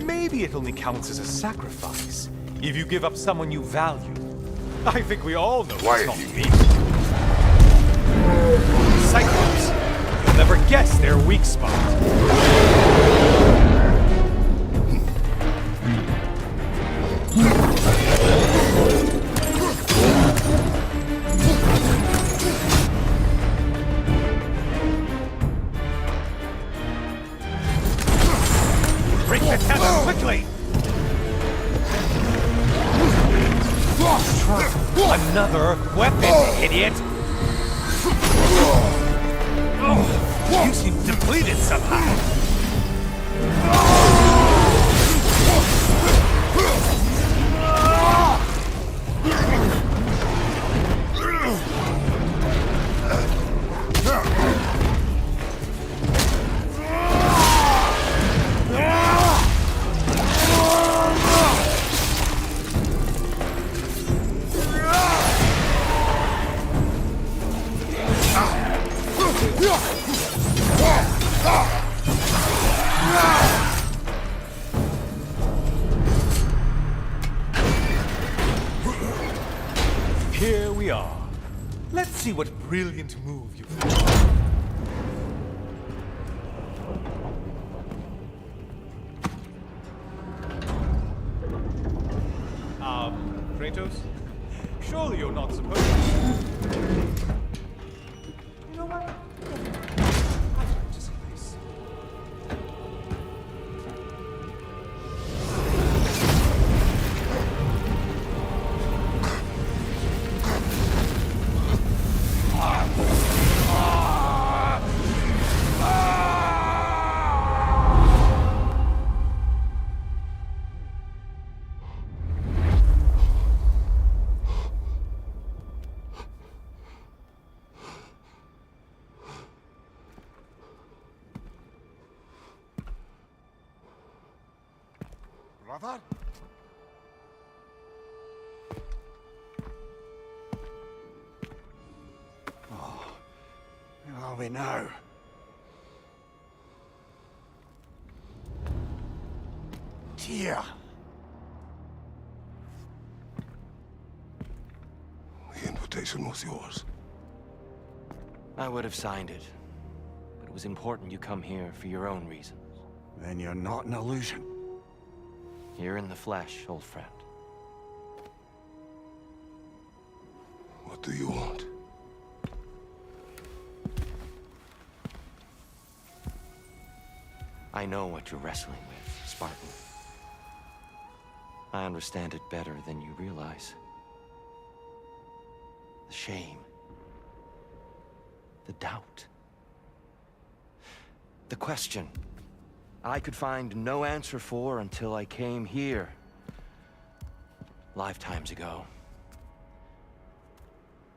Maybe it only counts as a sacrifice if you give up someone you value. I think we all know it's not me. Cyclops. You'll never guess their weak spot. Break the tether quickly! Another weapon, idiot! Oh, you seem depleted somehow. Here we are. Let's see what brilliant move you've done. Kratos? Surely you're not supposed to... You know what? I'd like to see this. Brother? Oh, where are we now? Dear. The invitation was yours. I would have signed it, but it was important you come here for your own reasons. Then you're not an illusion. Here in the flesh, old friend. What do you want? I know what you're wrestling with, Spartan. I understand it better than you realize. The shame. The doubt. The question I could find no answer for until I came here. Lifetimes ago.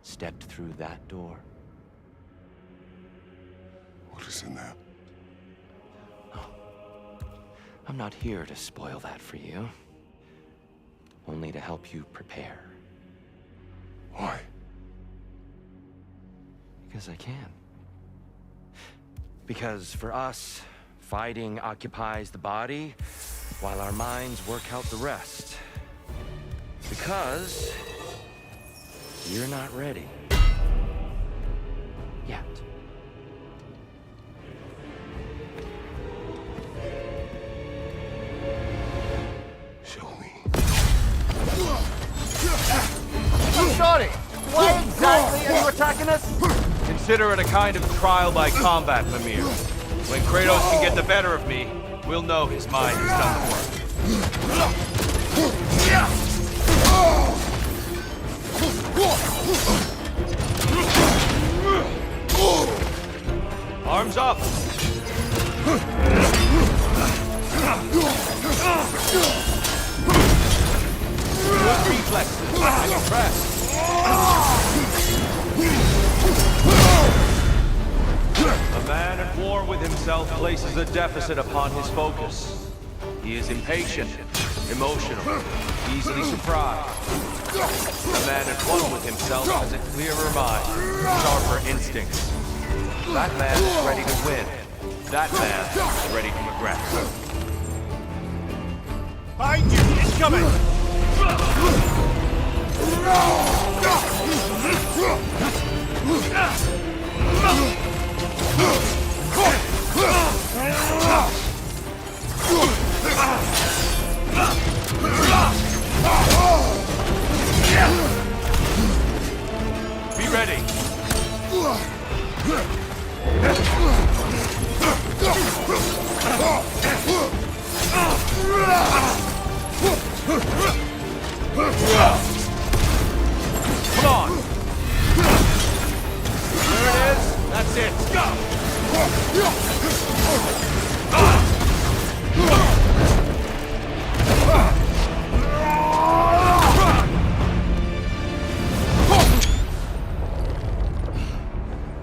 Stepped through that door. What is in there? I'm not here to spoil that for you. Only to help you prepare. Why? Because I can. Because for us, fighting occupies the body, while our minds work out the rest. Because you're not ready. Yet. Show me. I'm sorry. Why exactly are you attacking us? Consider it a kind of trial by combat, Mimir. When Kratos can get the better of me, we'll know his mind has done the work. Arms up! Good reflexes. I'm impressed. A man at war with himself places a deficit upon his focus. He is impatient, emotional, easily surprised. A man at one with himself has a clearer mind, sharper instincts. That man is ready to win. That man is ready to progress. Behind you! It's coming! Be ready. Come on. There it is. That's it. Go.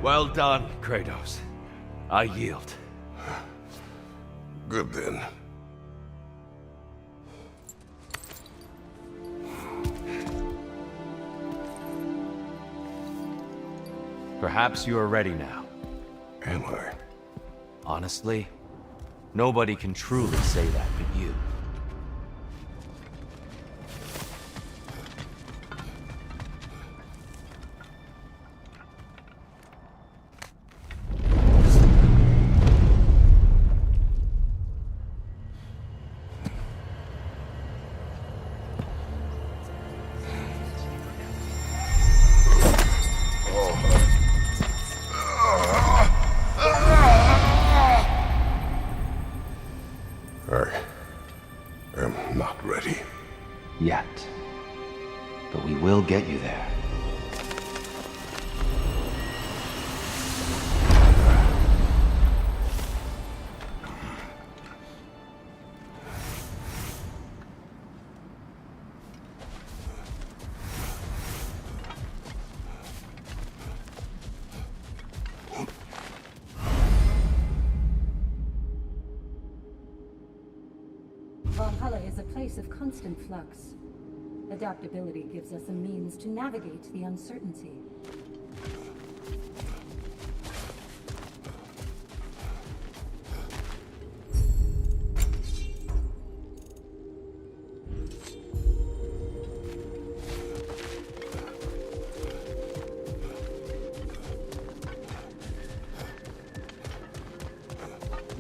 Well done, Kratos. I yield. Good then. Perhaps you are ready now. Am I? Honestly, nobody can truly say that but you. I am not ready. Yet. But we will get you there. Valhalla is a place of constant flux. Adaptability gives us a means to navigate the uncertainty.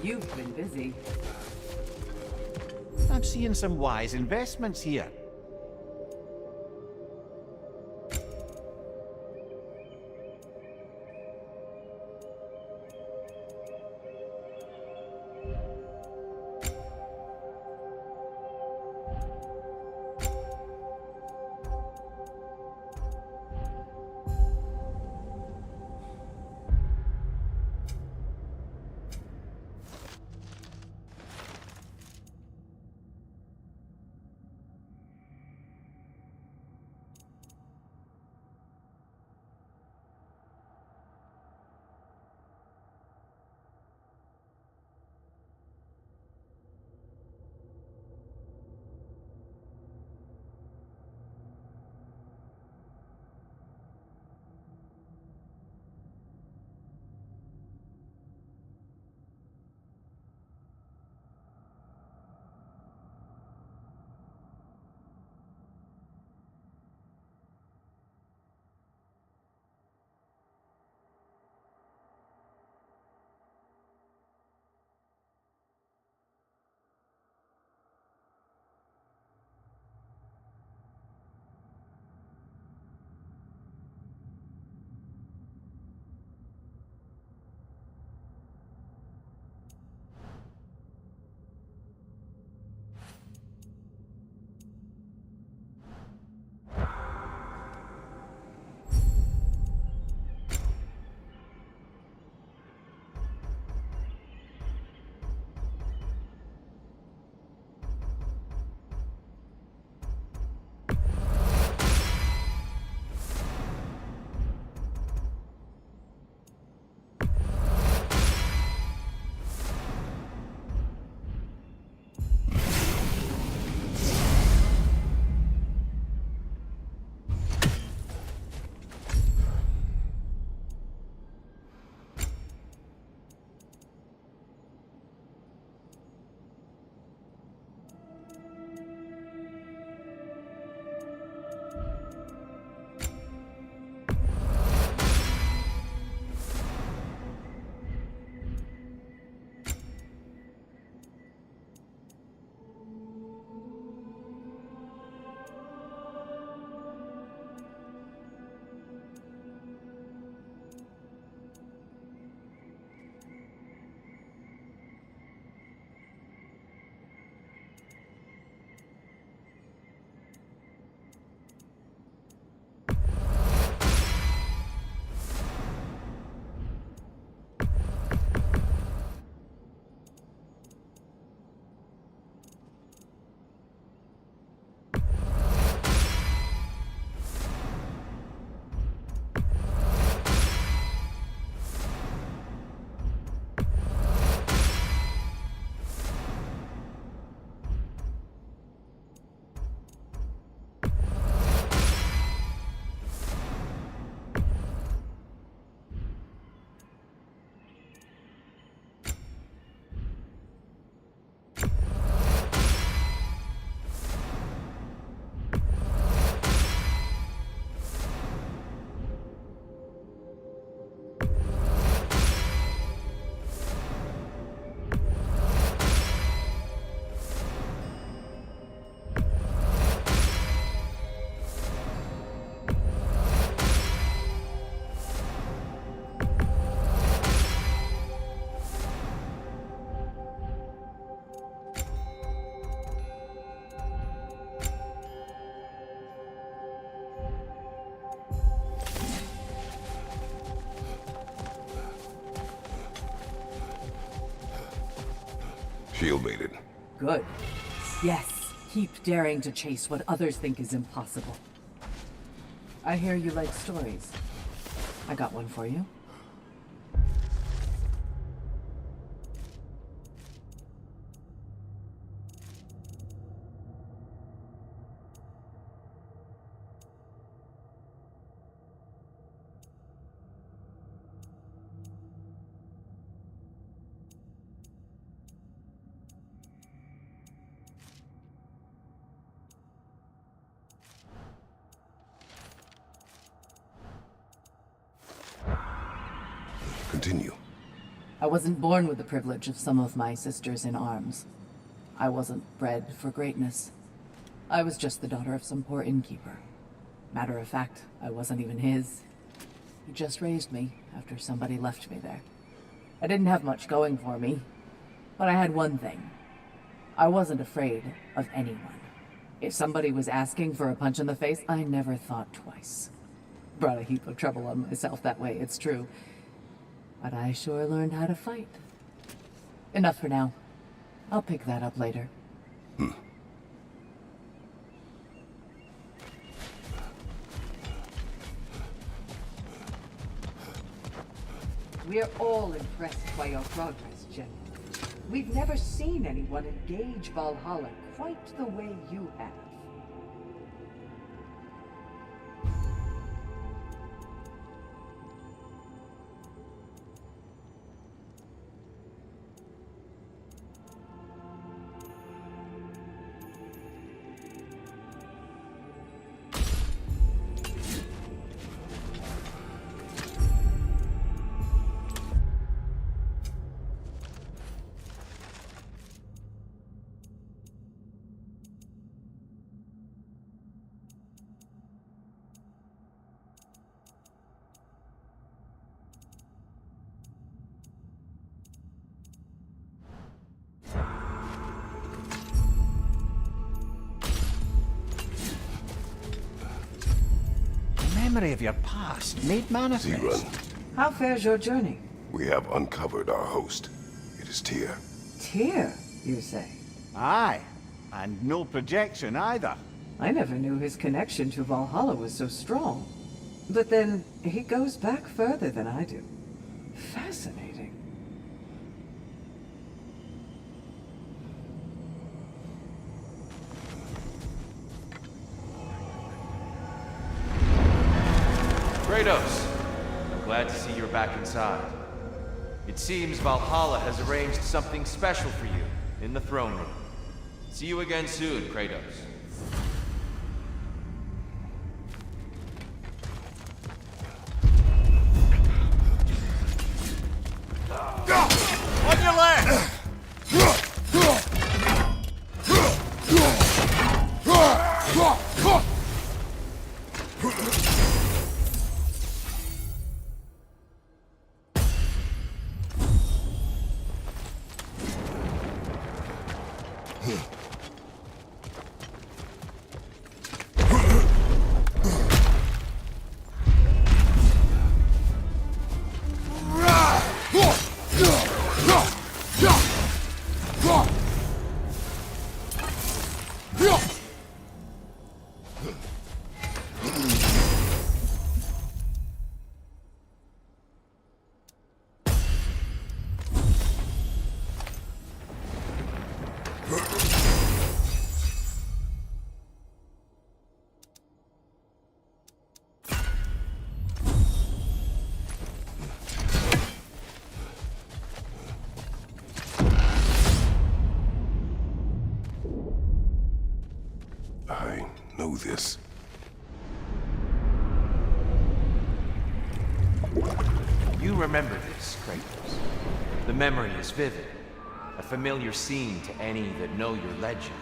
You've been busy. I'm seeing some wise investments here. Shield mated. Good. Yes, keep daring to chase what others think is impossible. I hear you like stories. I got one for you. Continue. I wasn't born with the privilege of some of my sisters in arms. I wasn't bred for greatness. I was just the daughter of some poor innkeeper. Matter of fact, I wasn't even his. He just raised me after somebody left me there. I didn't have much going for me, but I had one thing. I wasn't afraid of anyone. If somebody was asking for a punch in the face, I never thought twice. Brought a heap of trouble on myself that way, it's true. But I sure learned how to fight. Enough for now. I'll pick that up later. We're all impressed by your progress, General. We've never seen anyone engage Valhalla quite the way you have. Memory of your past made manifest. Zirun, How fares your journey? we have uncovered our host. It is Tyr. Tyr, you say? Aye, and no projection either. I never knew his connection to Valhalla was so strong. But then, he goes back further than I do. Fascinating. Kratos, I'm glad to see you're back inside. It seems Valhalla has arranged something special for you in the throne room. See you again soon, Kratos. On your left! I know this. You remember this, Kratos. The memory is vivid. A familiar scene to any that know your legend.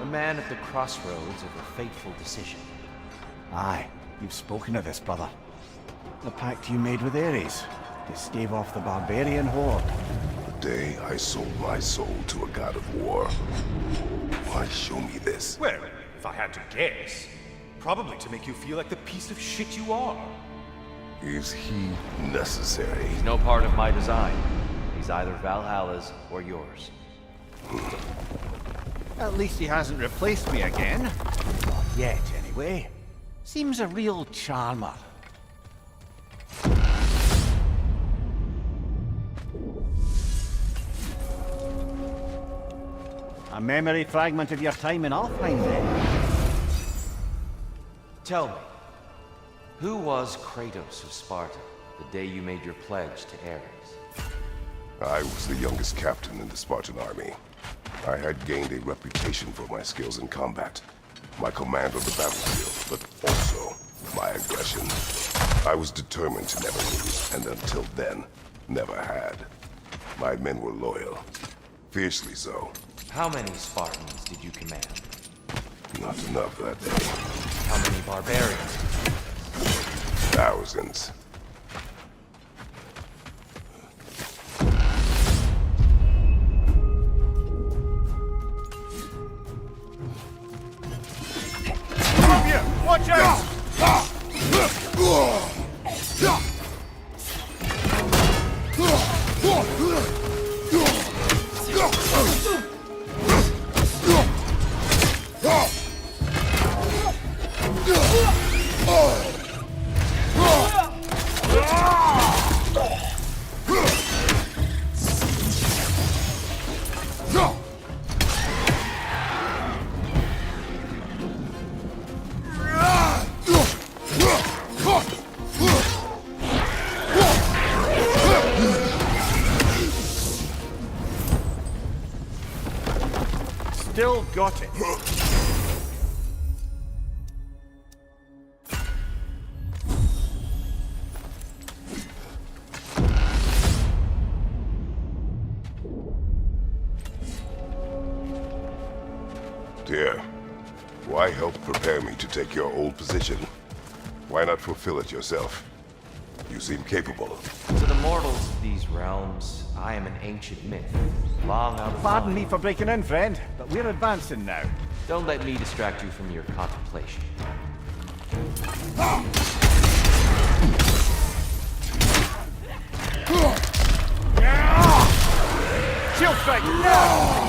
A man at the crossroads of a fateful decision. Aye, you've spoken of this, brother. The pact you made with Ares to stave off the barbarian horde. The day I sold my soul to a god of war. Why show me this? Well, if I had to guess, probably to make you feel like the piece of shit you are. Is he necessary? He's no part of my design. He's either Valhalla's or yours. At least he hasn't replaced me again. Not yet, anyway. Seems a real charmer. A memory fragment of your time in Alfheim, then? Tell me, who was Kratos of Sparta the day you made your pledge to Ares? I was the youngest captain in the Spartan army. I had gained a reputation for my skills in combat. my command on the battlefield, but also my aggression. I was determined to never lose, and until then, never had. My men were loyal. Fiercely so. How many Spartans did you command? Not enough that day. How many barbarians? Thousands. Come here! Watch out! Still got it. Dear, why help prepare me to take your old position? Why not fulfill it yourself? You seem capable. To the mortals of these realms, I am an ancient myth, long out of Pardon time. me for breaking in, friend, but we're advancing now. Don't let me distract you from your contemplation. Shield strike! No!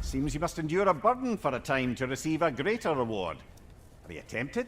Seems you must endure a burden for a time to receive a greater reward. Are you tempted?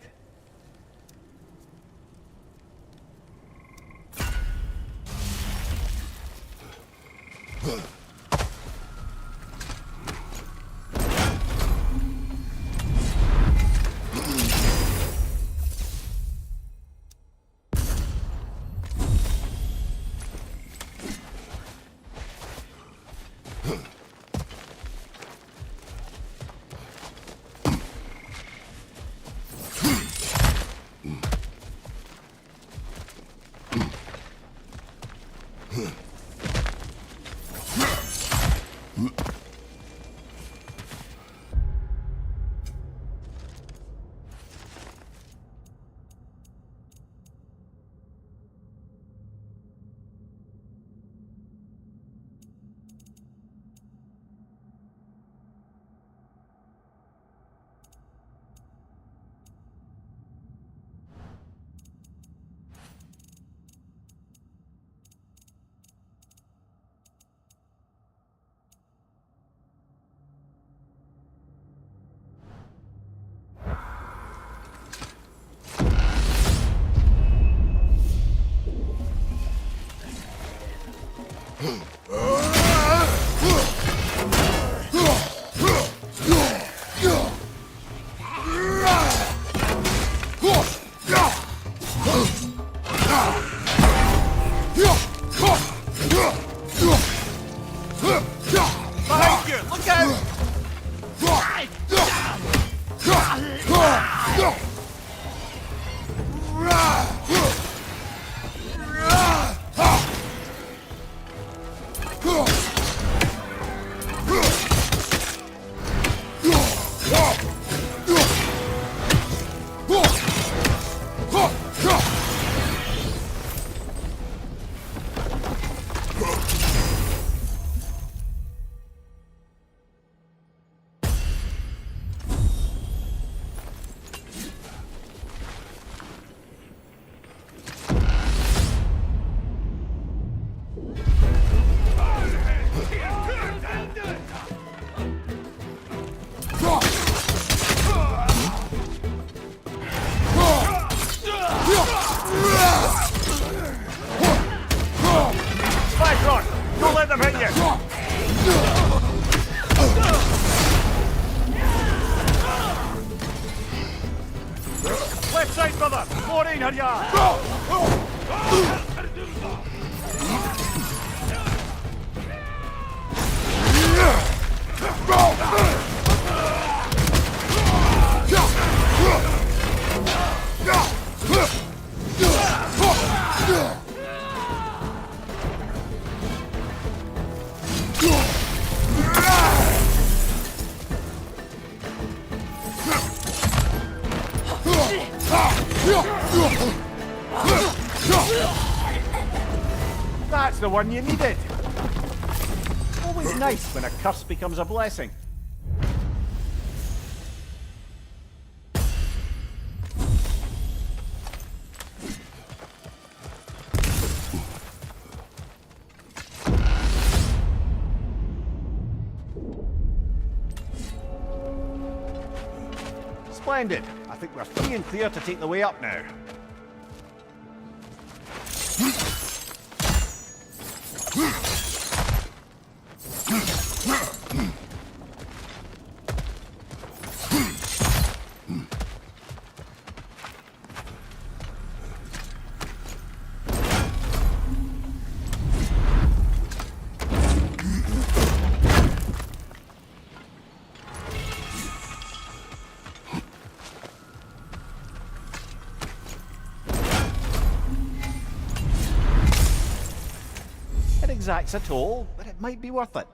Spycross! Don't let them hit you! Left side, brother! More in her yard! That's the one you needed! Always nice when a curse becomes a blessing. Splendid. I think we're free and clear to take the way up now. It exacts a toll, but it might be worth it.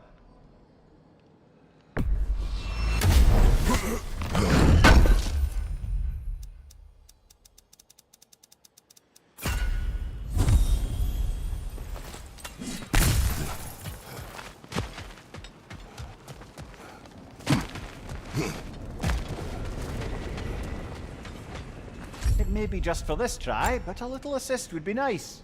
It may be just for this try, but a little assist would be nice.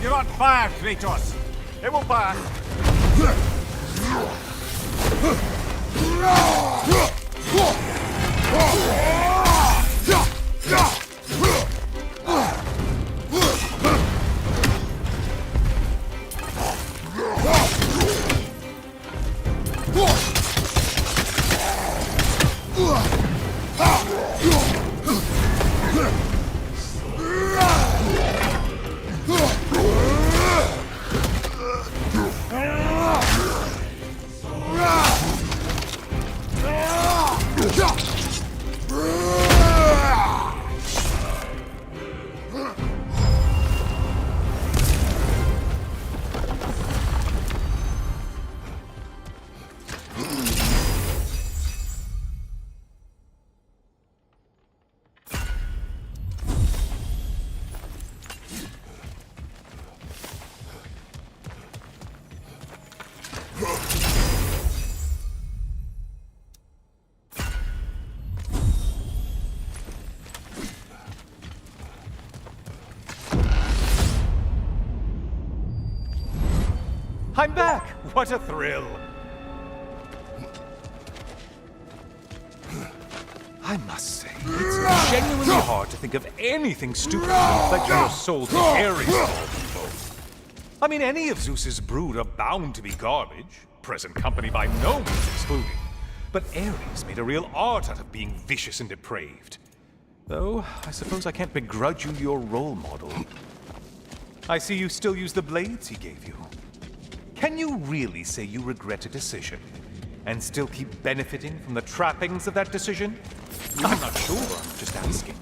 You're on fire, Kratos! It will pass! I'm back! What a thrill! I must say, it's genuinely hard to think of anything stupid than pledging your soul to Ares. I mean, any of Zeus's brood are bound to be garbage, present company by no means excluded. But Ares made a real art out of being vicious and depraved. Though, I suppose I can't begrudge you your role model. I see you still use the blades he gave you. Can you really say you regret a decision, and still keep benefiting from the trappings of that decision? I'm not sure, I'm just asking.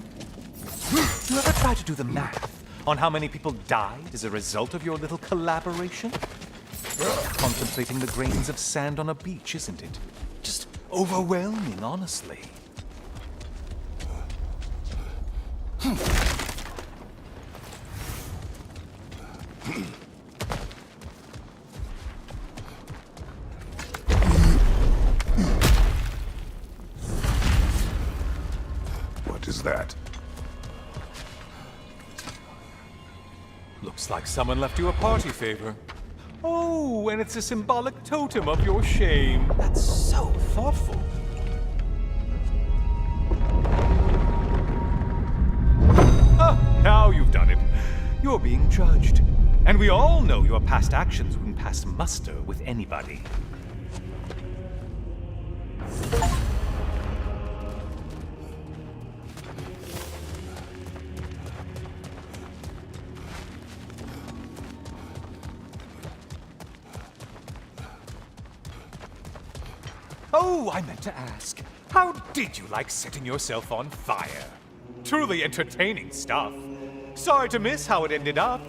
You ever try to do the math on how many people died as a result of your little collaboration? Contemplating the grains of sand on a beach, isn't it? Just overwhelming, honestly. What is that? Looks like someone left you a party favor. Oh, and it's a symbolic totem of your shame. That's so thoughtful. Ah, now you've done it. You're being judged. And we all know your past actions wouldn't pass muster with anybody. Oh, I meant to ask, how did you like setting yourself on fire? Truly entertaining stuff. Sorry to miss how it ended up.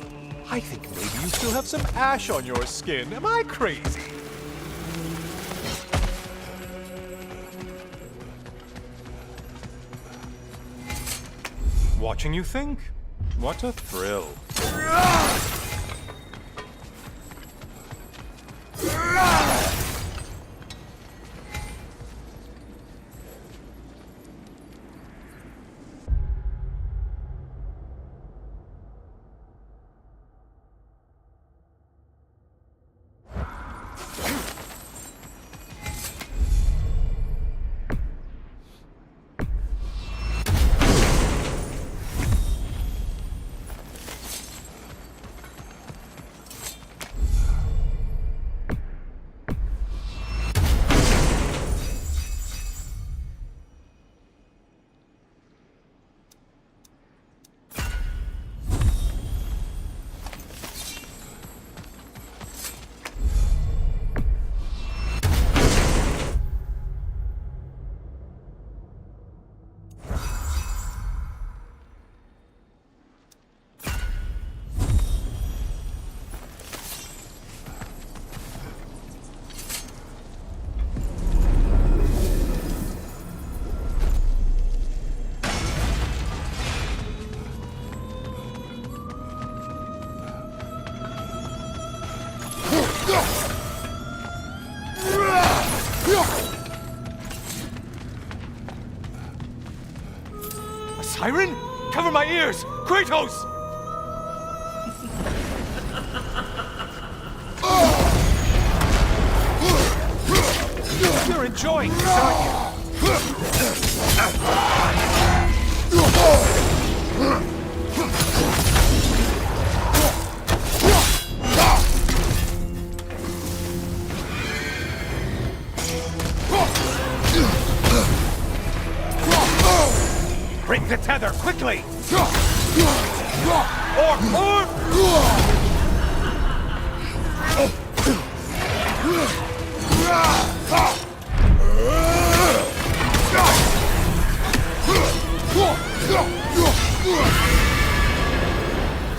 I think maybe you still have some ash on your skin. Am I crazy? Watching you think? What a thrill. A siren? Cover my ears! Kratos! You're enjoying this, aren't Bring the tether, quickly! Or!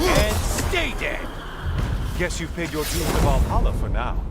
And stay dead! Guess you've paid your dues to Valhalla for now.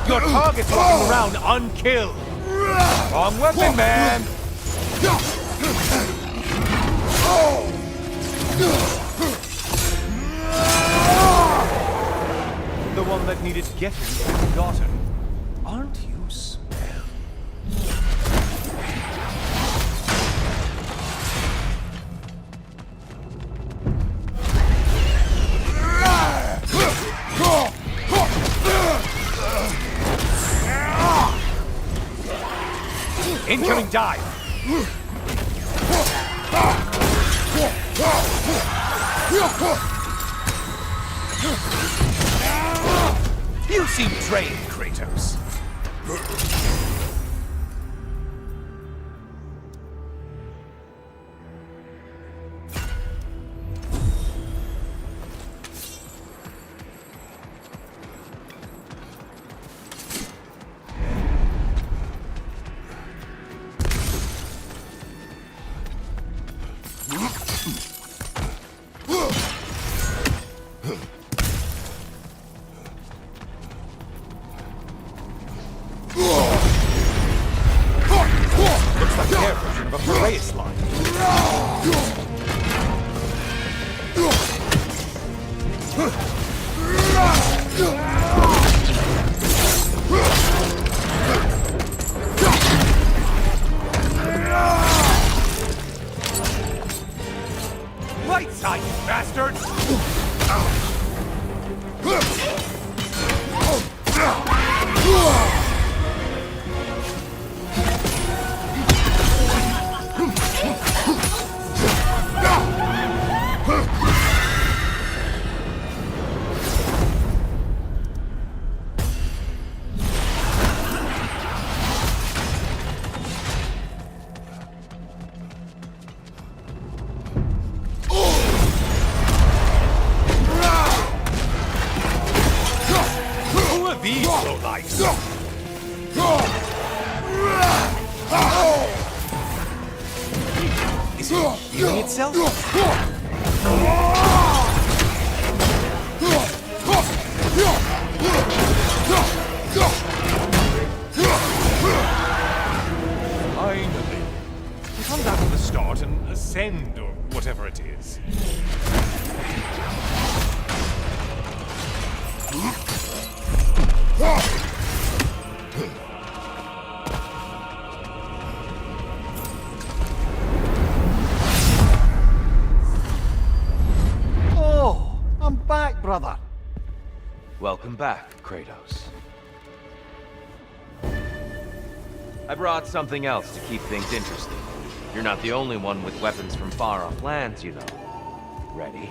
Your target's walking around unkilled. Wrong weapon, man. The one that needed getting and gotten. Aren't you swell? Incoming dive! You seem trained, Kratos. Looks like their version of a Piraeus line. Right side, you bastards! Who are these lowlifes? Is it healing itself? Finally. Come back to the start and ascend, or whatever it is. Oh, I'm back, brother. Welcome back, Kratos. I brought something else to keep things interesting. You're not the only one with weapons from far-off lands, you know. Ready?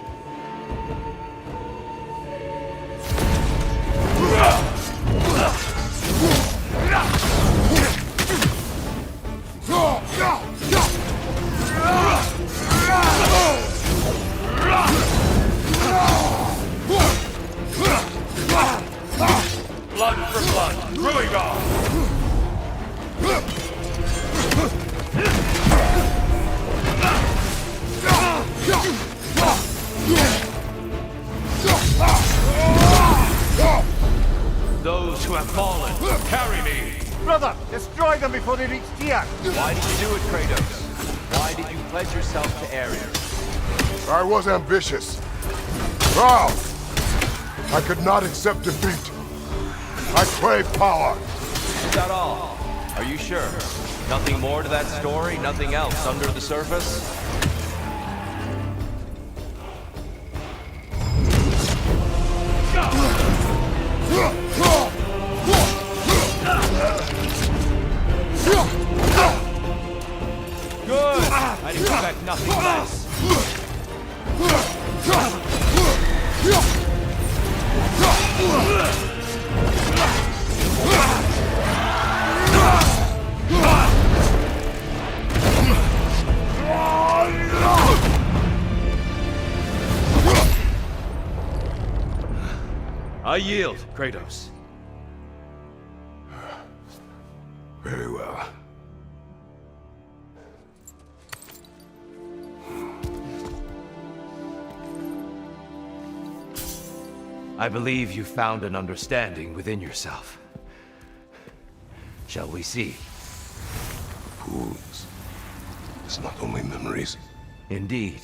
Blood for blood, Ruigar! Those who have fallen, carry me! Brother, destroy them before they reach Tyr. Why did you do it, Kratos? Why did you pledge yourself to Ares? I was ambitious. Proud. I could not accept defeat. I crave power. Is that all? Are you sure? Nothing more to that story? Nothing else under the surface? Good! I'd expect nothing less. I yield, Kratos. Very well. I believe you found an understanding within yourself. Shall we see? Fools. It's not only memories. Indeed.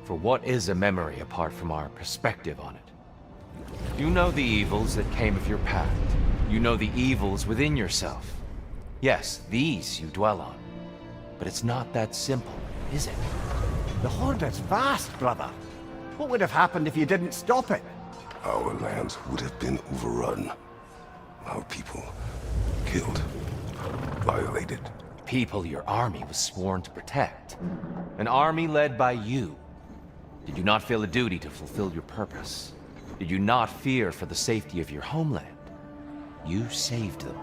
For what is a memory apart from our perspective on it? You know the evils that came of your path. You know the evils within yourself. Yes, these you dwell on. But it's not that simple, is it? The Horde is vast, brother. What would have happened if you didn't stop it? Our lands would have been overrun. Our people killed. violated? People your army was sworn to protect. An army led by you. Did you not feel a duty to fulfill your purpose? Did you not fear for the safety of your homeland? You saved them.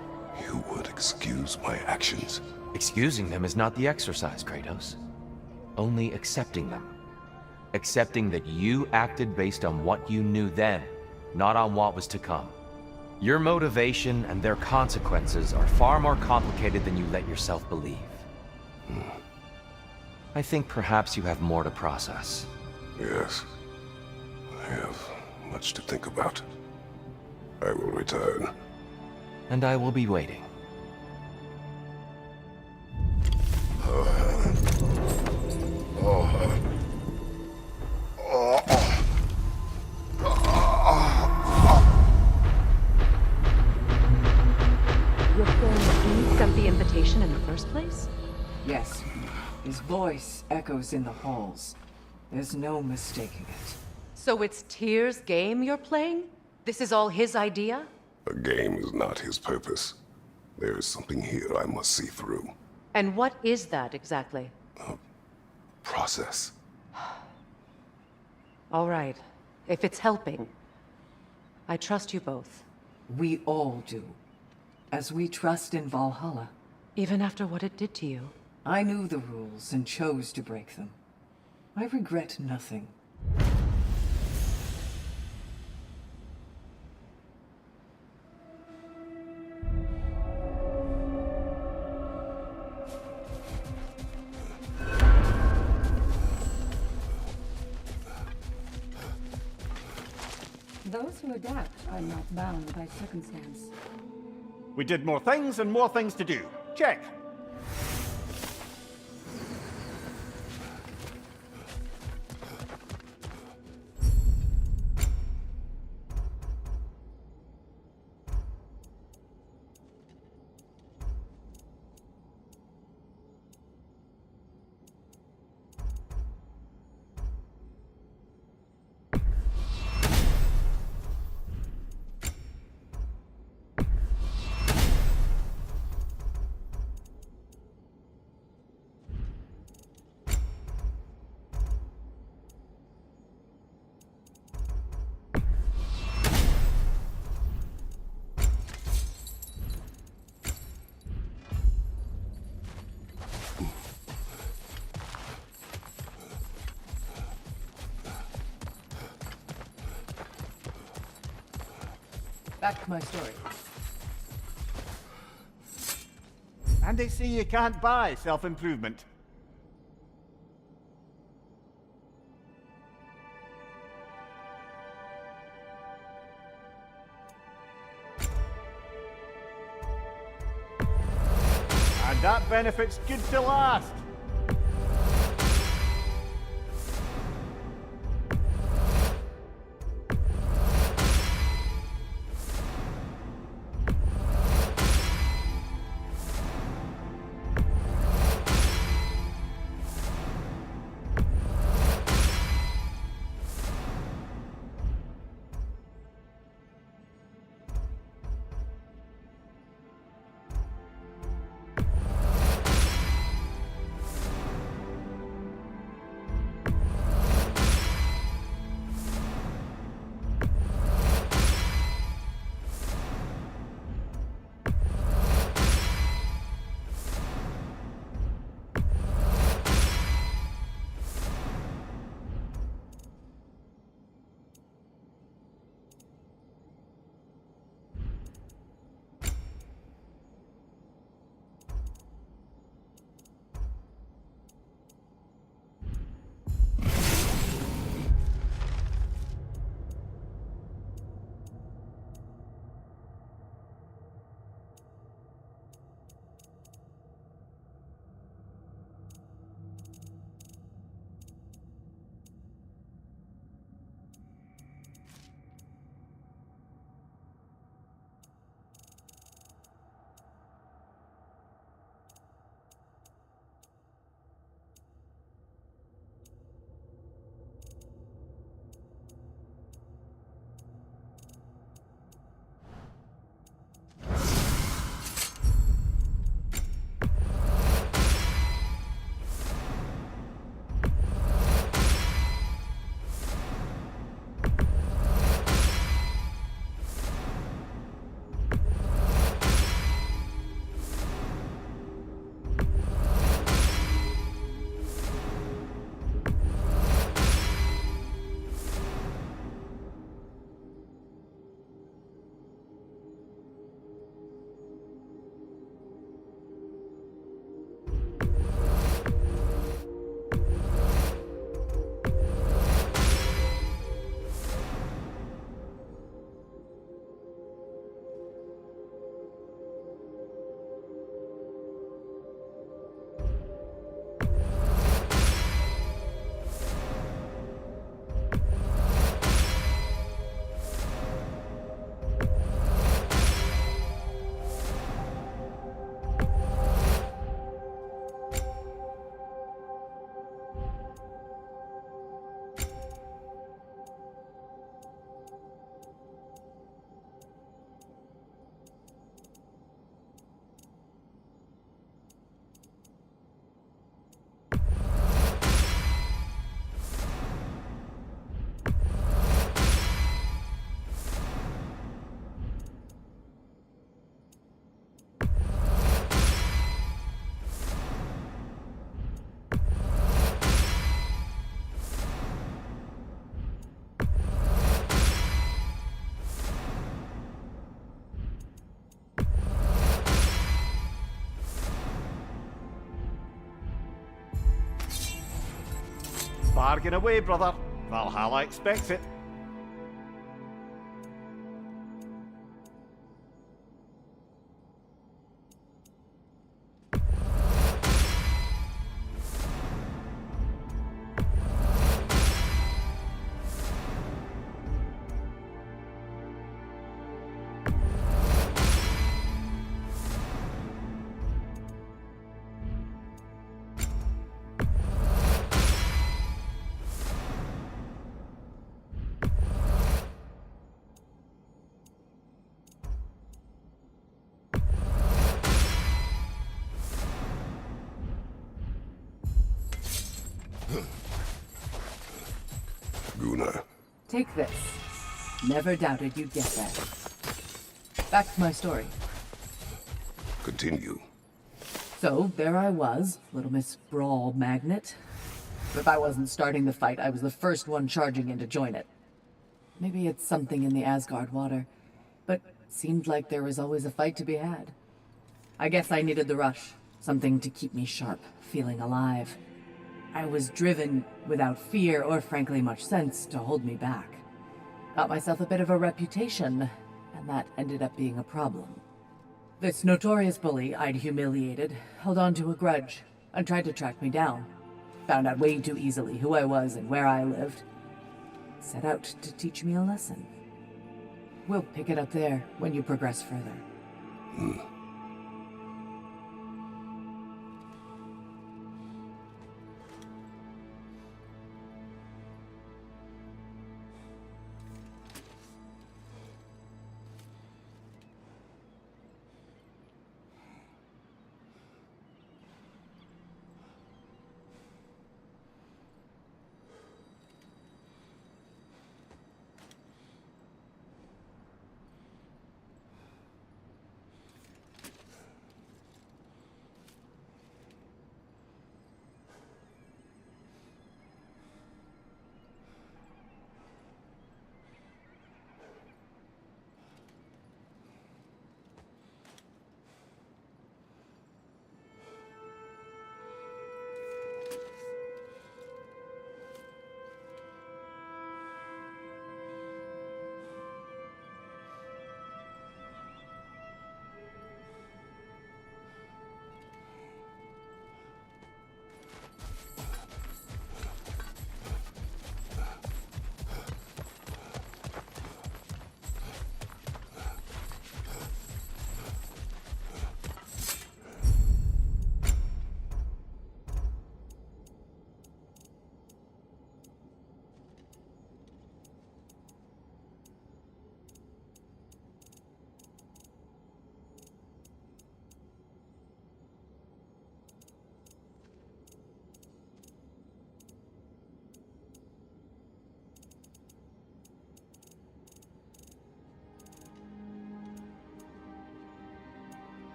You would excuse my actions? Excusing them is not the exercise, Kratos. Only accepting them. Accepting that you acted based on what you knew then, not on what was to come. Your motivation and their consequences are far more complicated than you let yourself believe. I think perhaps you have more to process. Yes. I have much to think about. I will return. And I will be waiting. Your friend sent the invitation in the first place? Yes. His voice echoes in the halls. There's no mistaking it. So it's Tyr's game you're playing? This is all his idea? A game is not his purpose. There is something here I must see through. And what is that exactly? Process. All right. If it's helping, I trust you both. We all do. As we trust in Valhalla. Even after what it did to you. I knew the rules and chose to break them. I regret nothing. Those who adapt are not bound by circumstance. We did more things and more things to do. Check. Back to my story. And they say you can't buy self-improvement. And that benefit's good to last. Bargain away, brother. Valhalla expects it. Gunnar. Take this. Never doubted you'd get that. Back to my story. Continue. So, there I was, Little Miss Brawl Magnet. If I wasn't starting the fight, I was the first one charging in to join it. Maybe it's something in the Asgard water, but it seemed like there was always a fight to be had. I guess I needed the rush, something to keep me sharp, feeling alive. I was driven, without fear or frankly much sense, to hold me back. Got myself a bit of a reputation, and that ended up being a problem. This notorious bully I'd humiliated held on to a grudge and tried to track me down. Found out way too easily who I was and where I lived. Set out to teach me a lesson. We'll pick it up there when you progress further.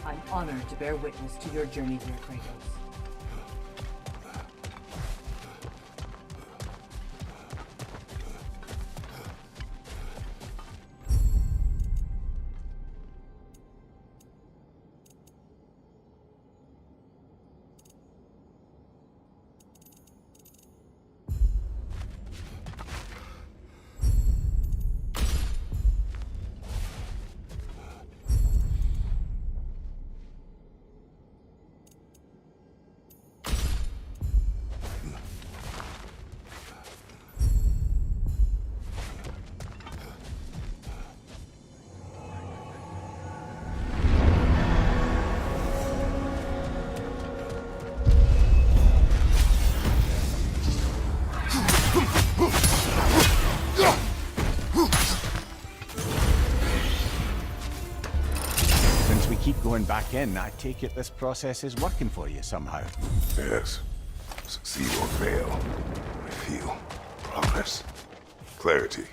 I'm honored to bear witness to your journey here, Kratos. going back in, I take it this process is working for you somehow. Yes. Succeed or fail, I feel progress. Clarity.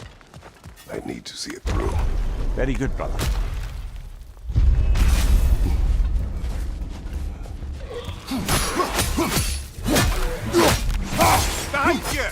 I need to see it through. Very good, brother. Behind you!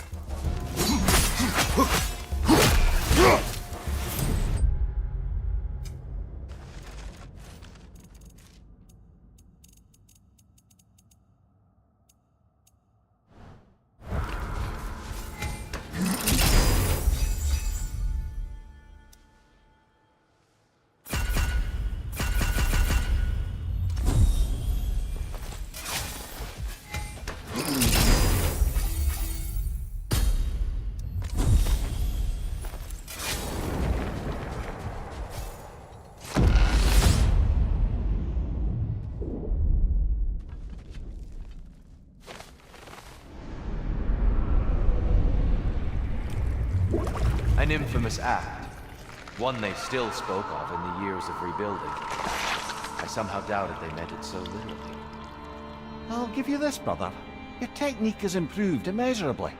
An infamous act. One they still spoke of in the years of rebuilding. I somehow doubted they meant it so literally. I'll give you this, brother. Your technique has improved immeasurably.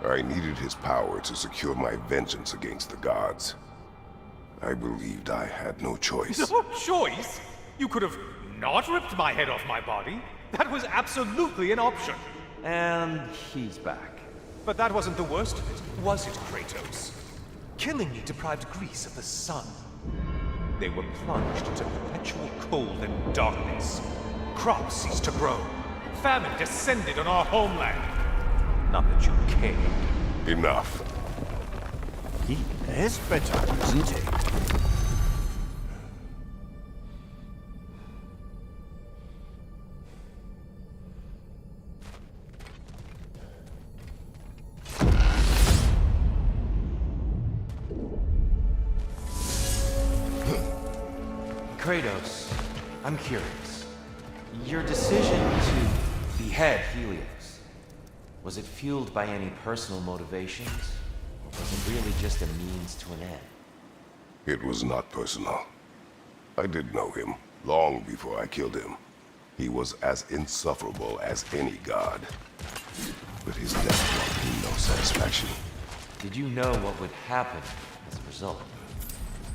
I needed his power to secure my vengeance against the gods. I believed I had no choice. No choice? You could have not ripped my head off my body. That was absolutely an option. And he's back. But that wasn't the worst of it, was it, Kratos? Killing me deprived Greece of the sun. They were plunged into perpetual cold and darkness. Crops ceased to grow. Famine descended on our homeland. Not that you cared. Enough. He is bitter, isn't he? Kratos, I'm curious. Your decision to behead Helios, was it fueled by any personal motivations? Or was it really just a means to an end? It was not personal. I did know him, long before I killed him. He was as insufferable as any god. But his death brought me no satisfaction. Did you know what would happen as a result?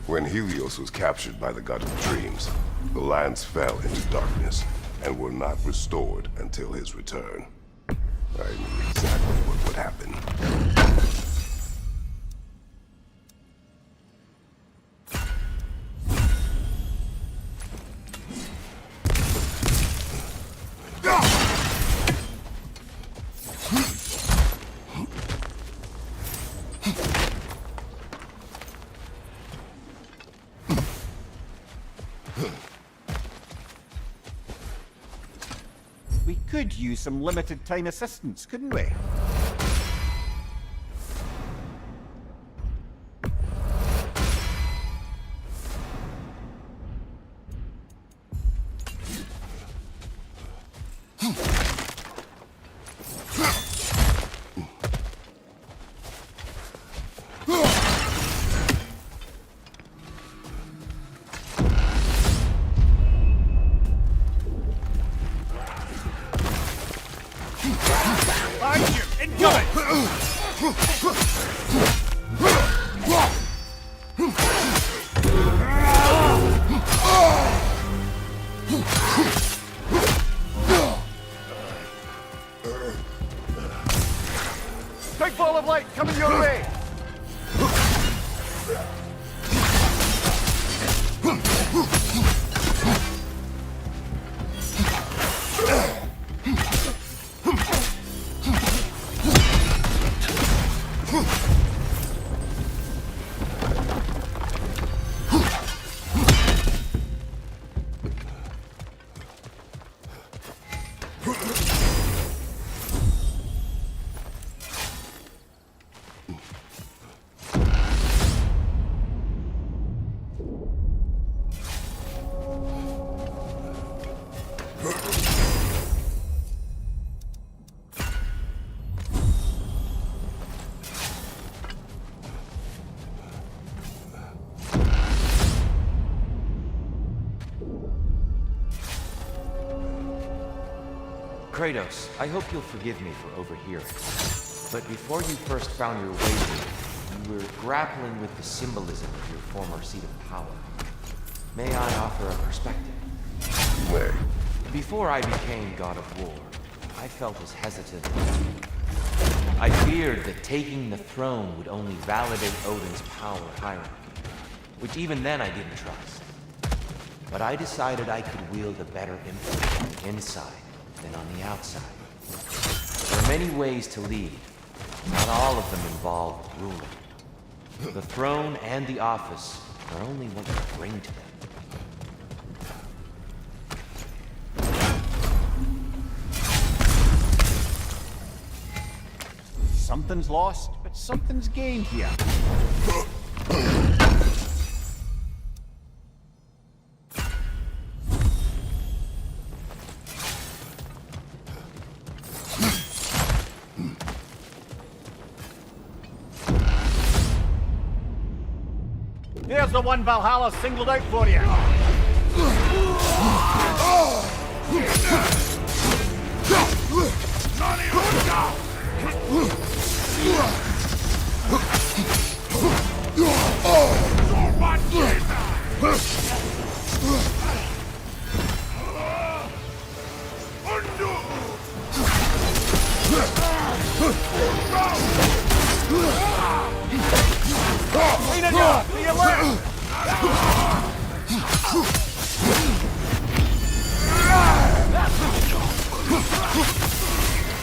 When Helios was captured by the god of dreams, the lands fell into darkness and were not restored until his return. I knew exactly what would happen. We could use some limited time assistance, couldn't we? Big ball of light coming your way! Kratos, I hope you'll forgive me for overhearing. But before you first found your way to me, you were grappling with the symbolism of your former seat of power. May I offer a perspective? May. Before I became God of War, I felt as hesitant as you. I feared that taking the throne would only validate Odin's power hierarchy, which even then I didn't trust. But I decided I could wield a better influence on the inside than on the outside. There are many ways to lead. Not all of them involve ruling. The throne and the office are only what you bring to them. Something's lost, but something's gained here. Here's the one Valhalla singled out for you.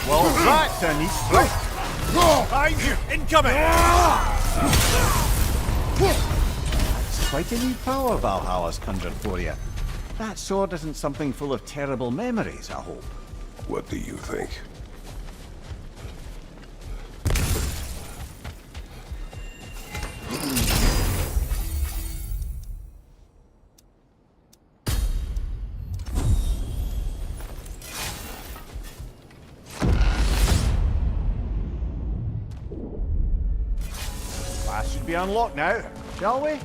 Well, that's a neat trick. I'm here! Incoming! That's quite a new power Valhalla's conjured for you. That sword isn't something full of terrible memories, I hope. What do you think? That should be unlocked now, shall we?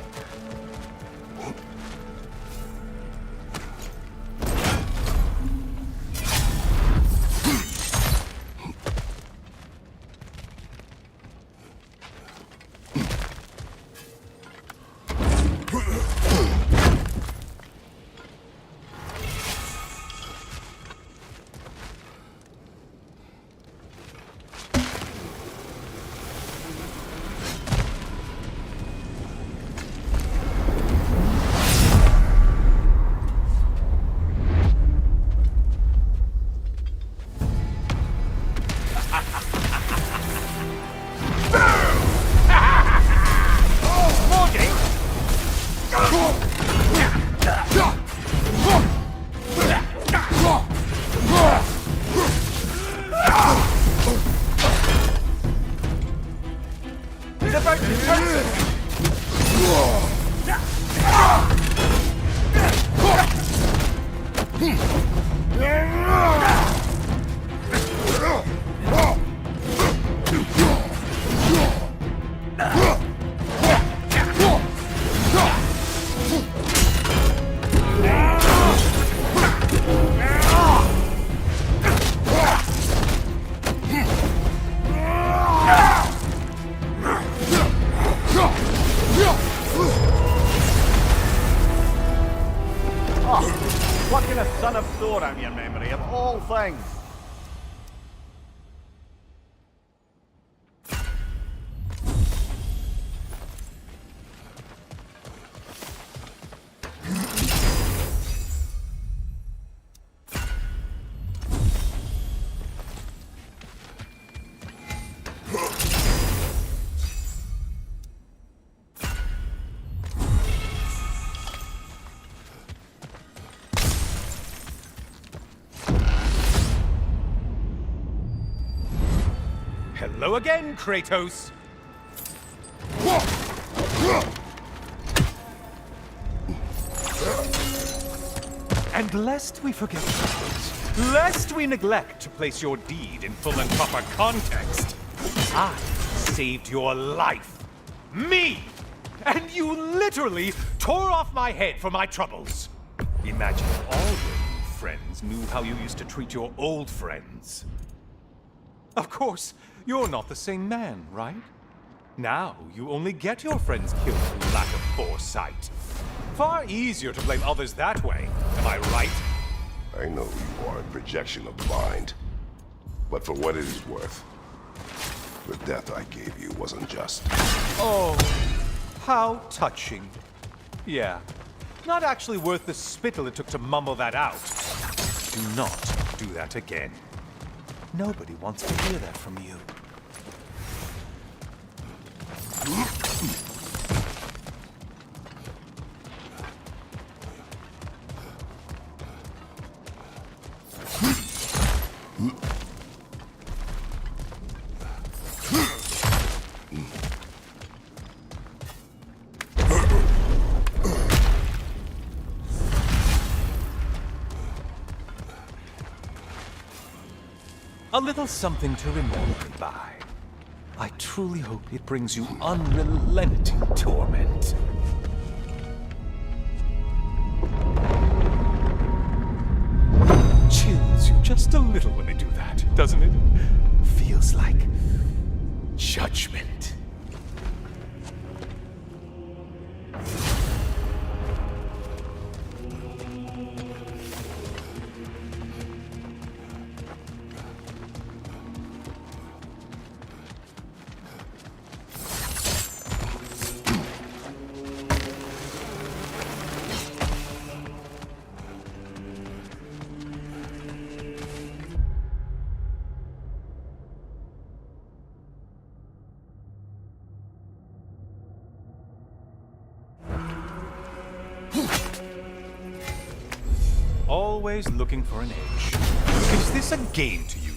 Plucking a son of Thor out of your memory, of all things. Hello again, Kratos! And lest we forget, lest we neglect to place your deed in full and proper context, I saved your life. Me! And you literally tore off my head for my troubles. Imagine all the friends knew how you used to treat your old friends. Of course, you're not the same man, right? Now, you only get your friends killed through lack of foresight. Far easier to blame others that way, am I right? I know you are a projection of the mind. But for what it is worth, the death I gave you wasn't just. Oh, how touching. Yeah, not actually worth the spittle it took to mumble that out. Do not do that again. Nobody wants to hear that from you. A little something to remember me by. I truly hope it brings you unrelenting torment. Chills you just a little when they do that, doesn't it? Feels like judgment. Always looking for an edge. Is this a game to you?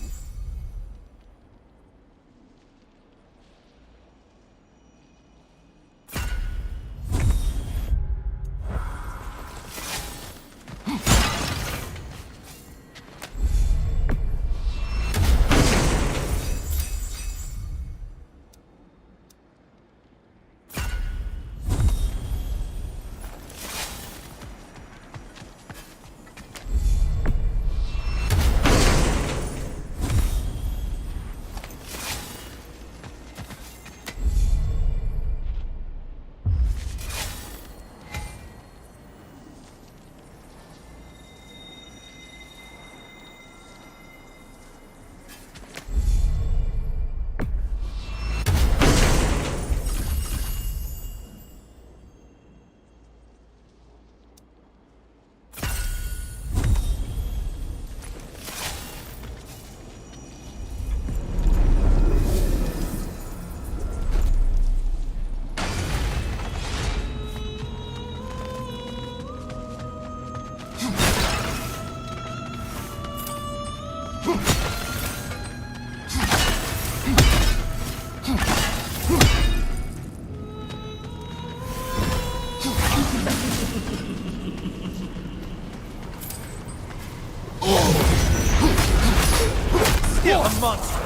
Still a monster!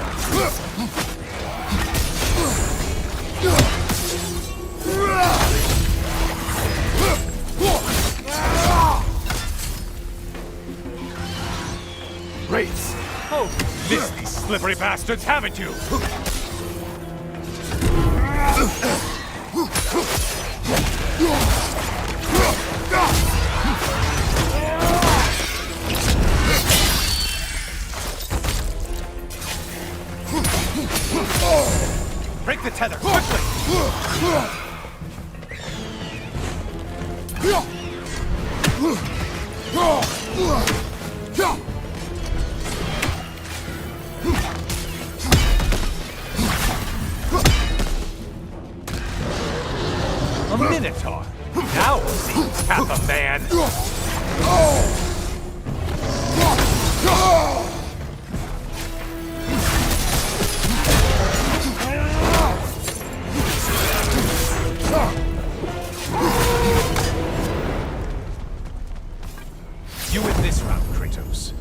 Race! Oh, missed these slippery bastards, haven't you? Break the tether, quickly! A minotaur! Now it seems half a man! You win this round, Kratos.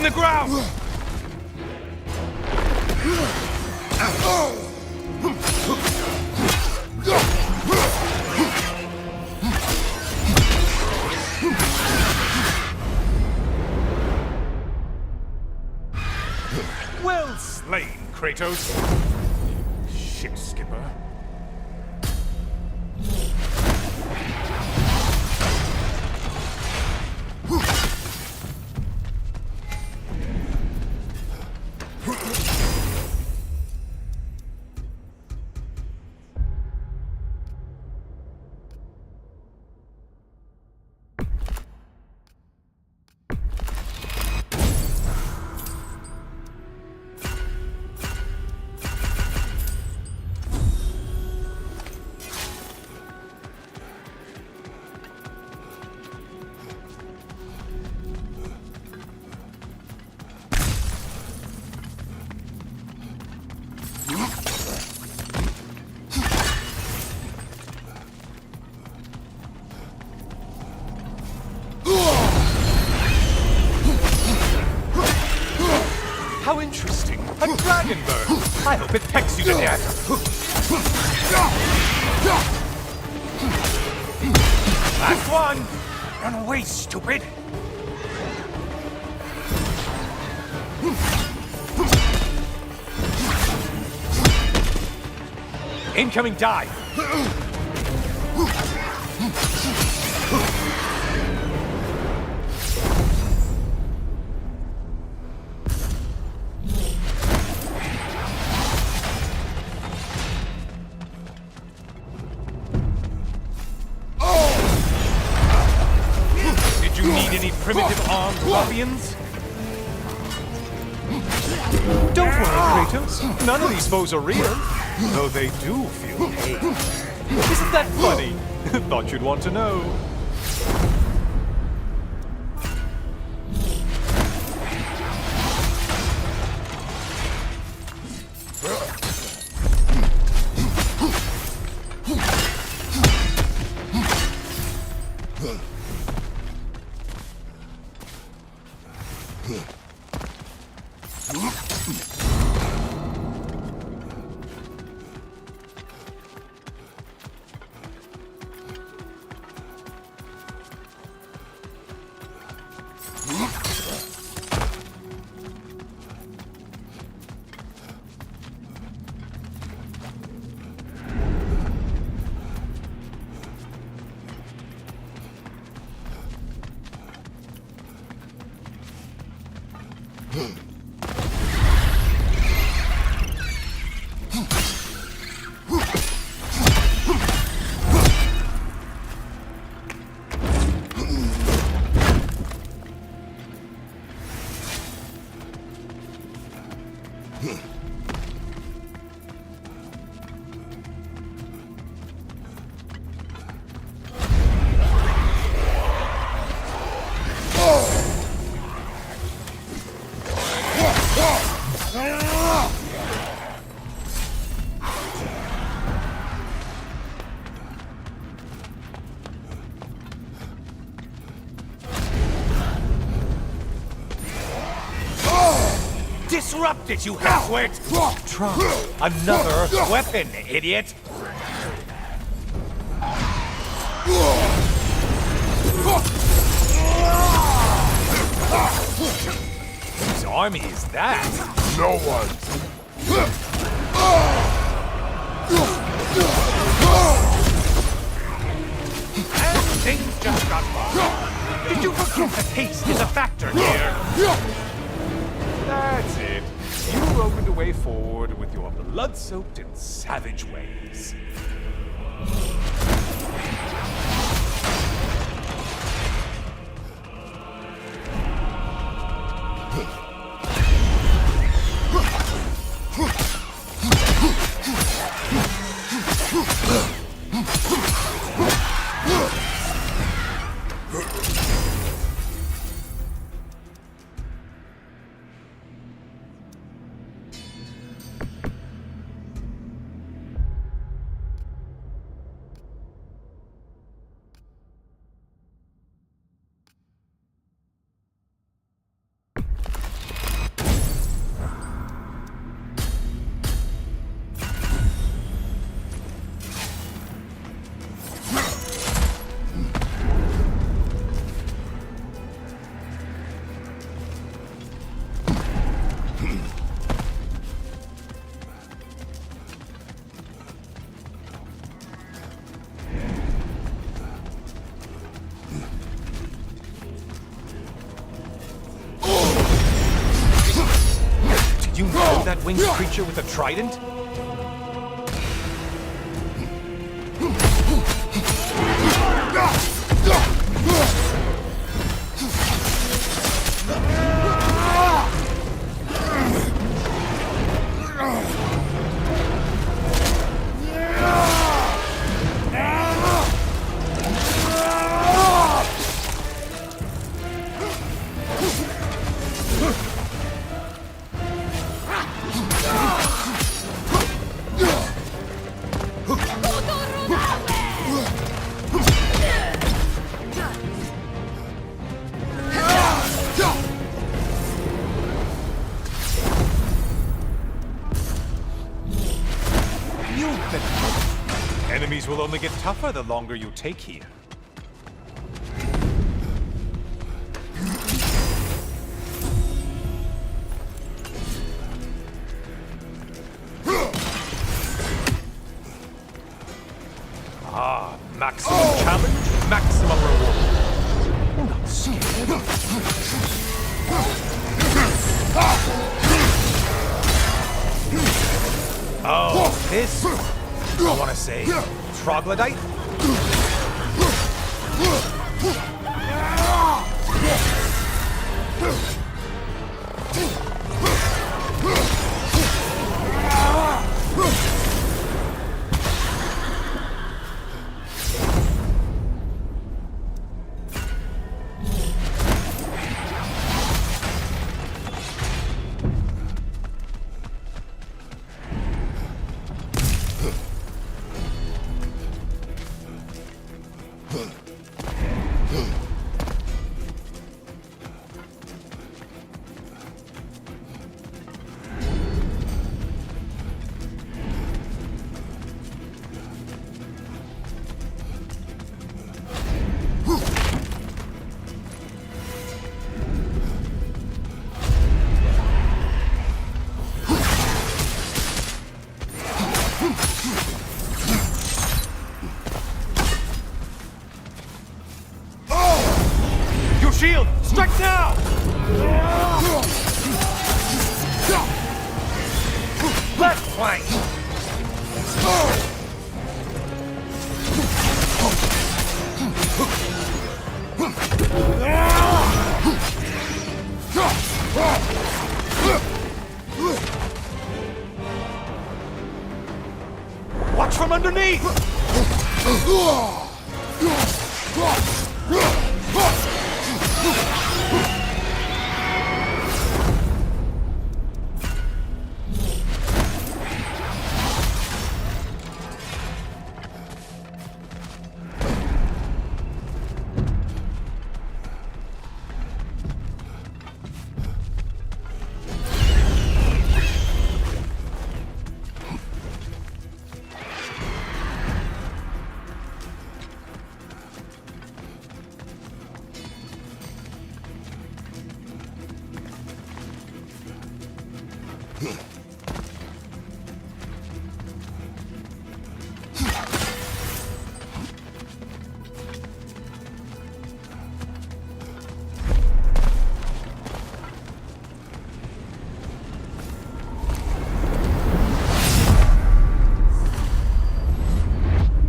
the ground! Well slain, Kratos. Ship skipper. How interesting. A dragon bird. I hope it pecks you to death. Last one. Run away, stupid. Incoming dive. Primitive armed ruffians? Don't worry, Kratos. None of these foes are real, though they do feel pain. Isn't that funny? Thought you'd want to know. Disrupt it, you half-wit! Try another weapon, idiot! Whose army is that? No one. And things just got far. Did you forget that haste is a factor here? That's it. You opened a way forward with your blood-soaked and savage ways. that winged creature with a trident? Enemies will only get tougher the longer you take here. Ah, maximum challenge, maximum reward. Oh, not scared. Oh, this? I want to say, troglodyte? Shield! Strike now! Left flank! Watch from underneath!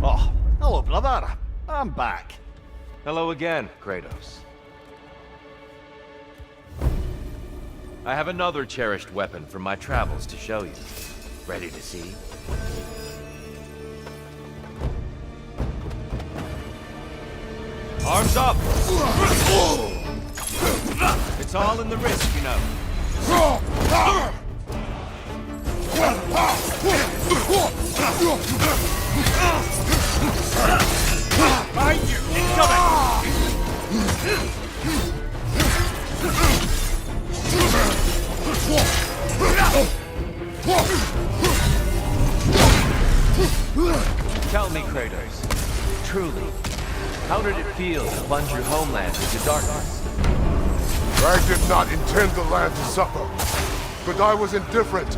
Oh, hello, brother. I'm back. Hello again, Kratos. I have another cherished weapon from my travels to show you. Ready to see? Arms up! It's all in the wrist, you know. Behind you! Tell me, Kratos, truly, how did it feel to plunge your homeland into darkness? I did not intend the land to suffer, but I was indifferent,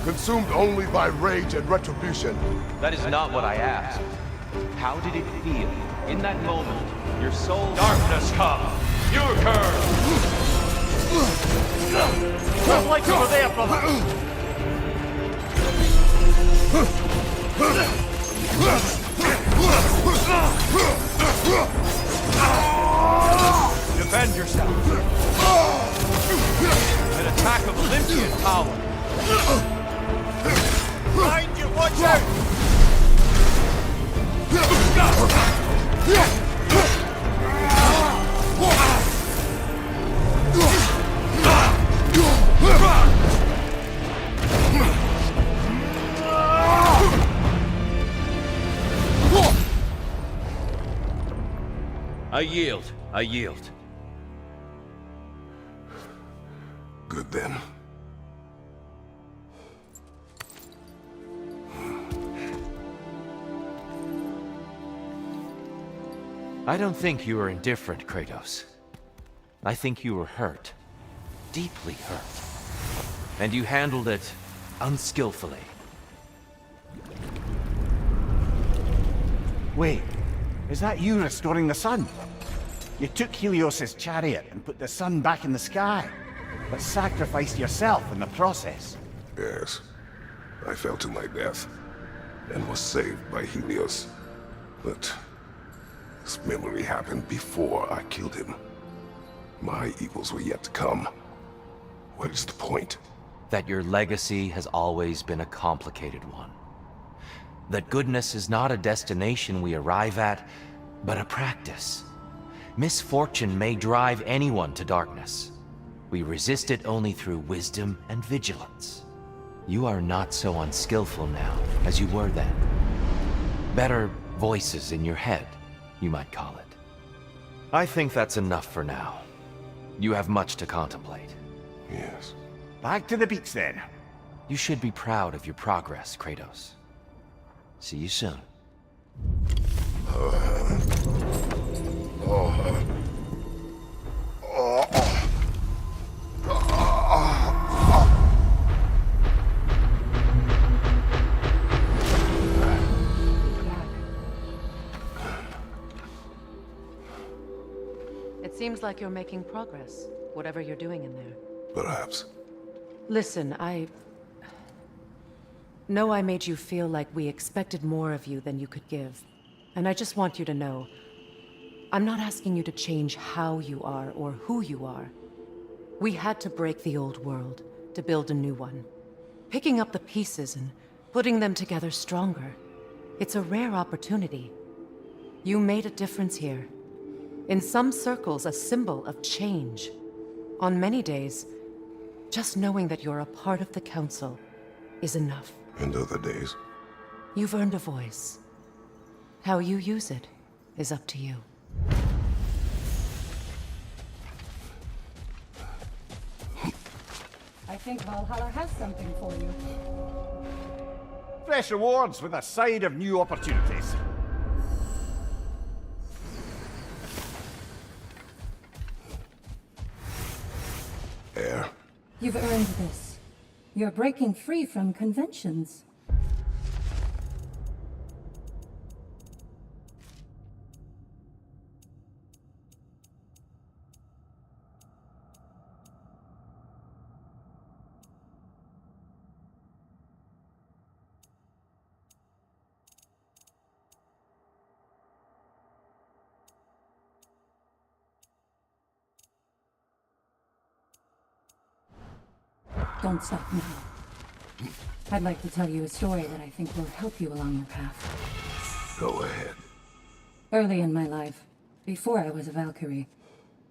consumed only by rage and retribution. That is not what I asked. How did it feel, in that moment, your soul... Darkness come! Your curse! Looks like over there, brother. Defend yourself. An attack of Olympian power. Behind you, watch out! I yield. I yield. Good then. I don't think you were indifferent, Kratos. I think you were hurt. Deeply hurt. And you handled it unskillfully. Wait, is that you restoring the sun? You took Helios's chariot and put the sun back in the sky, but sacrificed yourself in the process. Yes. I fell to my death, and was saved by Helios. But this memory happened before I killed him. My evils were yet to come. What is the point? That your legacy has always been a complicated one. That goodness is not a destination we arrive at, but a practice. Misfortune may drive anyone to darkness. We resist it only through wisdom and vigilance. You are not so unskillful now as you were then. Better voices in your head, you might call it. I think that's enough for now. You have much to contemplate. Yes. Back to the beach then. You should be proud of your progress, Kratos. See you soon. It seems like you're making progress, whatever you're doing in there. Perhaps. Listen, I know I made you feel like we expected more of you than you could give. And I just want you to know, I'm not asking you to change how you are or who you are. We had to break the old world to build a new one. Picking up the pieces and putting them together stronger. It's a rare opportunity. You made a difference here. In some circles, a symbol of change. On many days, just knowing that you're a part of the Council is enough. And other days? You've earned a voice. How you use it is up to you. I think Valhalla has something for you. Fresh rewards with a side of new opportunities. Air. You've earned this. You're breaking free from conventions. Don't stop now. I'd like to tell you a story that I think will help you along your path. Go ahead. Early in my life, before I was a Valkyrie,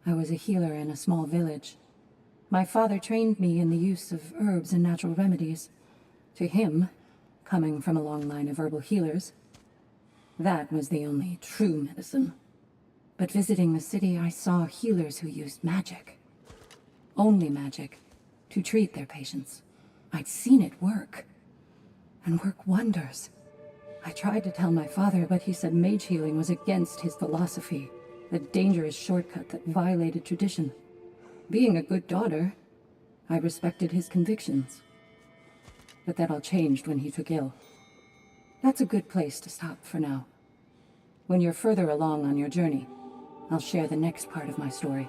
I was a healer in a small village. My father trained me in the use of herbs and natural remedies. To him, coming from a long line of herbal healers, that was the only true medicine. But visiting the city, I saw healers who used magic. Only magic. To treat their patients. I'd seen it work. And work wonders. I tried to tell my father, but he said mage healing was against his philosophy. A dangerous shortcut that violated tradition. Being a good daughter, I respected his convictions. But that all changed when he took ill. That's a good place to stop for now. When you're further along on your journey, I'll share the next part of my story.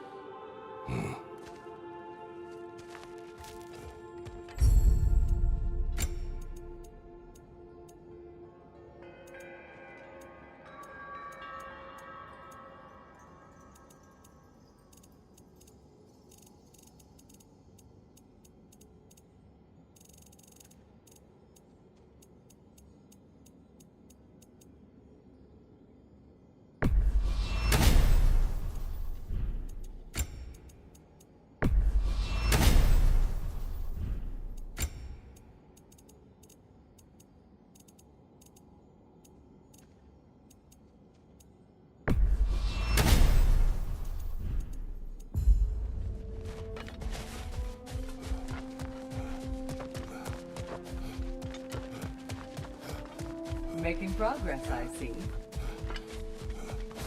making progress, I see.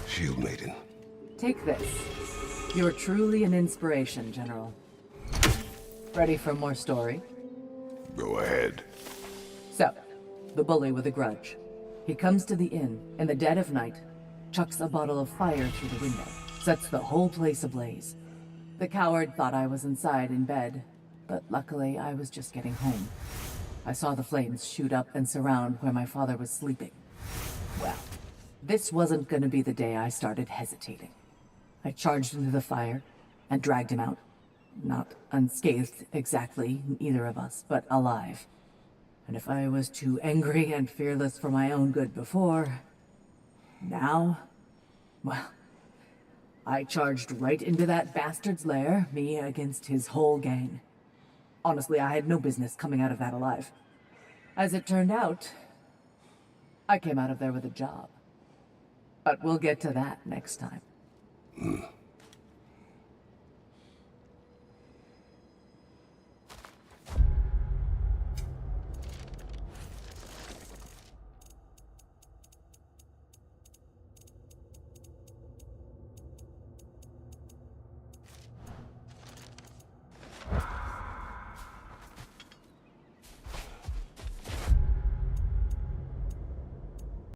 Shield Maiden. Take this. You're truly an inspiration, General. Ready for more story? Go ahead. So, the bully with a grudge. He comes to the inn in the dead of night, chucks a bottle of fire through the window, sets the whole place ablaze. The coward thought I was inside in bed, but luckily I was just getting home. I saw the flames shoot up and surround where my father was sleeping. Well, this wasn't gonna be the day I started hesitating. I charged into the fire and dragged him out. Not unscathed exactly, either of us, but alive. And if I was too angry and fearless for my own good before, now, well, I charged right into that bastard's lair, me against his whole gang. Honestly, I had no business coming out of that alive. As it turned out, I came out of there with a job. But we'll get to that next time.